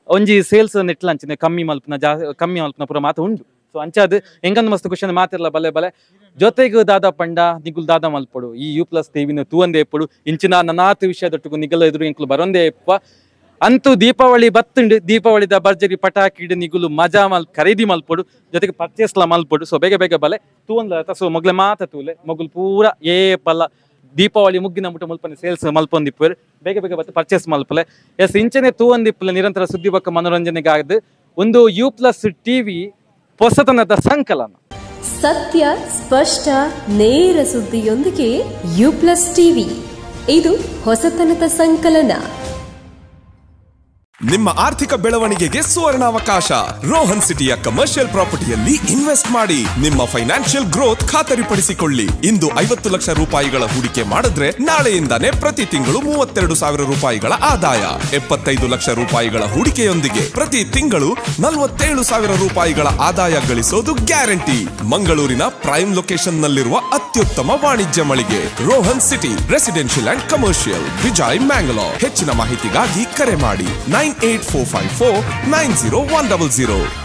ಒಂಜಿ ಸೇಲ್ಸ್ ನೆಟ್ಲ ಅಂಚಿನ ಕಮ್ಮಿ ಮಲ್ಪನ ಪೂರ ಮಾತ ಉಂಡು ಸೊ ಅಂಚಾದ್ ಹೆಂಗಂದ್ ಮಸ್ತ್ ಖುಷಿ ಮಾತಿರ್ಲ ಬಲೆ ಜೊತೆಗೆ ದಾದಾ ಪಂಡ ನಿಗುಲ್ ದಾದಾ ಮಲ್ಪಡು ಈ U+ ಟಿವಿನ ತೂವಂದೇ ಎಪ್ಪಡು ಇಂಚಿನ ನನಾತ್ ವಿಷಯದೊಟ್ಟಿಗೂ ನಿಗಲ ಎದುರು ಎಂಕ್ಲು ಬರೋಂದೇ ಎಪ್ಪ ಅಂತೂ ದೀಪಾವಳಿ ಬತ್ತುಂಡು ದೀಪಾವಳಿದ ಭರ್ಜರಿ ಪಟಾಕಿ ನಿಗುಲು ಮಜಾ ಖರೀದಿ ಮಲ್ಪಡು ಜೊತೆಗೆ ಪರ್ಚೇಸ್ಲ ಮಲ್ಪಡು ಸೊ ಬೇಗ ಬಲೆ ತೂವಂದ ಸೊ ಮೊಗ್ಲೆ ಮಾತ ತೂಲೆ ಮೊಗ್ಲು ಪೂರ ಏಪಲ್ಲ ದೀಪಾವಳಿ ಮುಗ್ಗಿನ ಮುಟ್ಟ ಮುಲ್ಪನೆ ಸೇಲ್ಸ್ ಮಲ್ಪೊಂದಿಪ್ಪರು ಬೇಗ ಬತ್ತು ಪರ್ಚೇಸ್ ಮಲ್ಪಲೆ ಎಸ್ ಇಂಚನೆ ತೂವಂದಿಪ್ಪಲೆ ನಿರಂತರ ಸುದ್ದಿ ಬಕ್ಕ ಮನೋರಂಜನೆಗೆ ಆಗದು ಒಂದು U+ ಟಿವಿ ಹೊಸತನದ ಸಂಕಲನ ಸತ್ಯ ಸ್ಪಷ್ಟ ನೇರ ಸುದ್ದಿಯೊಂದಿಗೆ U+ ಟಿವಿ ಇದು ಹೊಸತನದ ಸಂಕಲನ. ನಿಮ್ಮ ಆರ್ಥಿಕ ಬೆಳವಣಿಗೆಗೆ ಸುವರ್ಣಾವಕಾಶ. ರೋಹನ್ ಸಿಟಿಯ ಕಮರ್ಷಿಯಲ್ ಪ್ರಾಪರ್ಟಿಯಲ್ಲಿ ಇನ್ವೆಸ್ಟ್ ಮಾಡಿ ನಿಮ್ಮ ಫೈನಾನ್ಷಿಯಲ್ ಗ್ರೋತ್ ಖಾತರಿಪಡಿಸಿಕೊಳ್ಳಿ. ಇಂದು 50 ಲಕ್ಷ ರೂಪಾಯಿಗಳ ಹೂಡಿಕೆ ಮಾಡಿದ್ರೆ ನಾಳೆಯಿಂದಾನೇ ಪ್ರತಿ ತಿಂಗಳು 32,000 ರೂಪಾಯಿಗಳ ಆದಾಯ. 75 ಲಕ್ಷ ರೂಪಾಯಿಗಳ ಹೂಡಿಕೆಯೊಂದಿಗೆ ಪ್ರತಿ ತಿಂಗಳು 47,000 ರೂಪಾಯಿಗಳ ಆದಾಯ ಗಳಿಸೋದು ಗ್ಯಾರಂಟಿ. ಮಂಗಳೂರಿನ ಪ್ರೈಮ್ ಲೊಕೇಶನ್ ನಲ್ಲಿರುವ ಅತ್ಯುತ್ತಮ ವಾಣಿಜ್ಯ ಮಳಿಗೆ Rohan city residential and commercial, Vijay, Mangalore. ಹೆಚ್ಚಿನ ಮಾಹಿತಿಗಾಗಿ ಕರೆ ಮಾಡಿ 9845490100.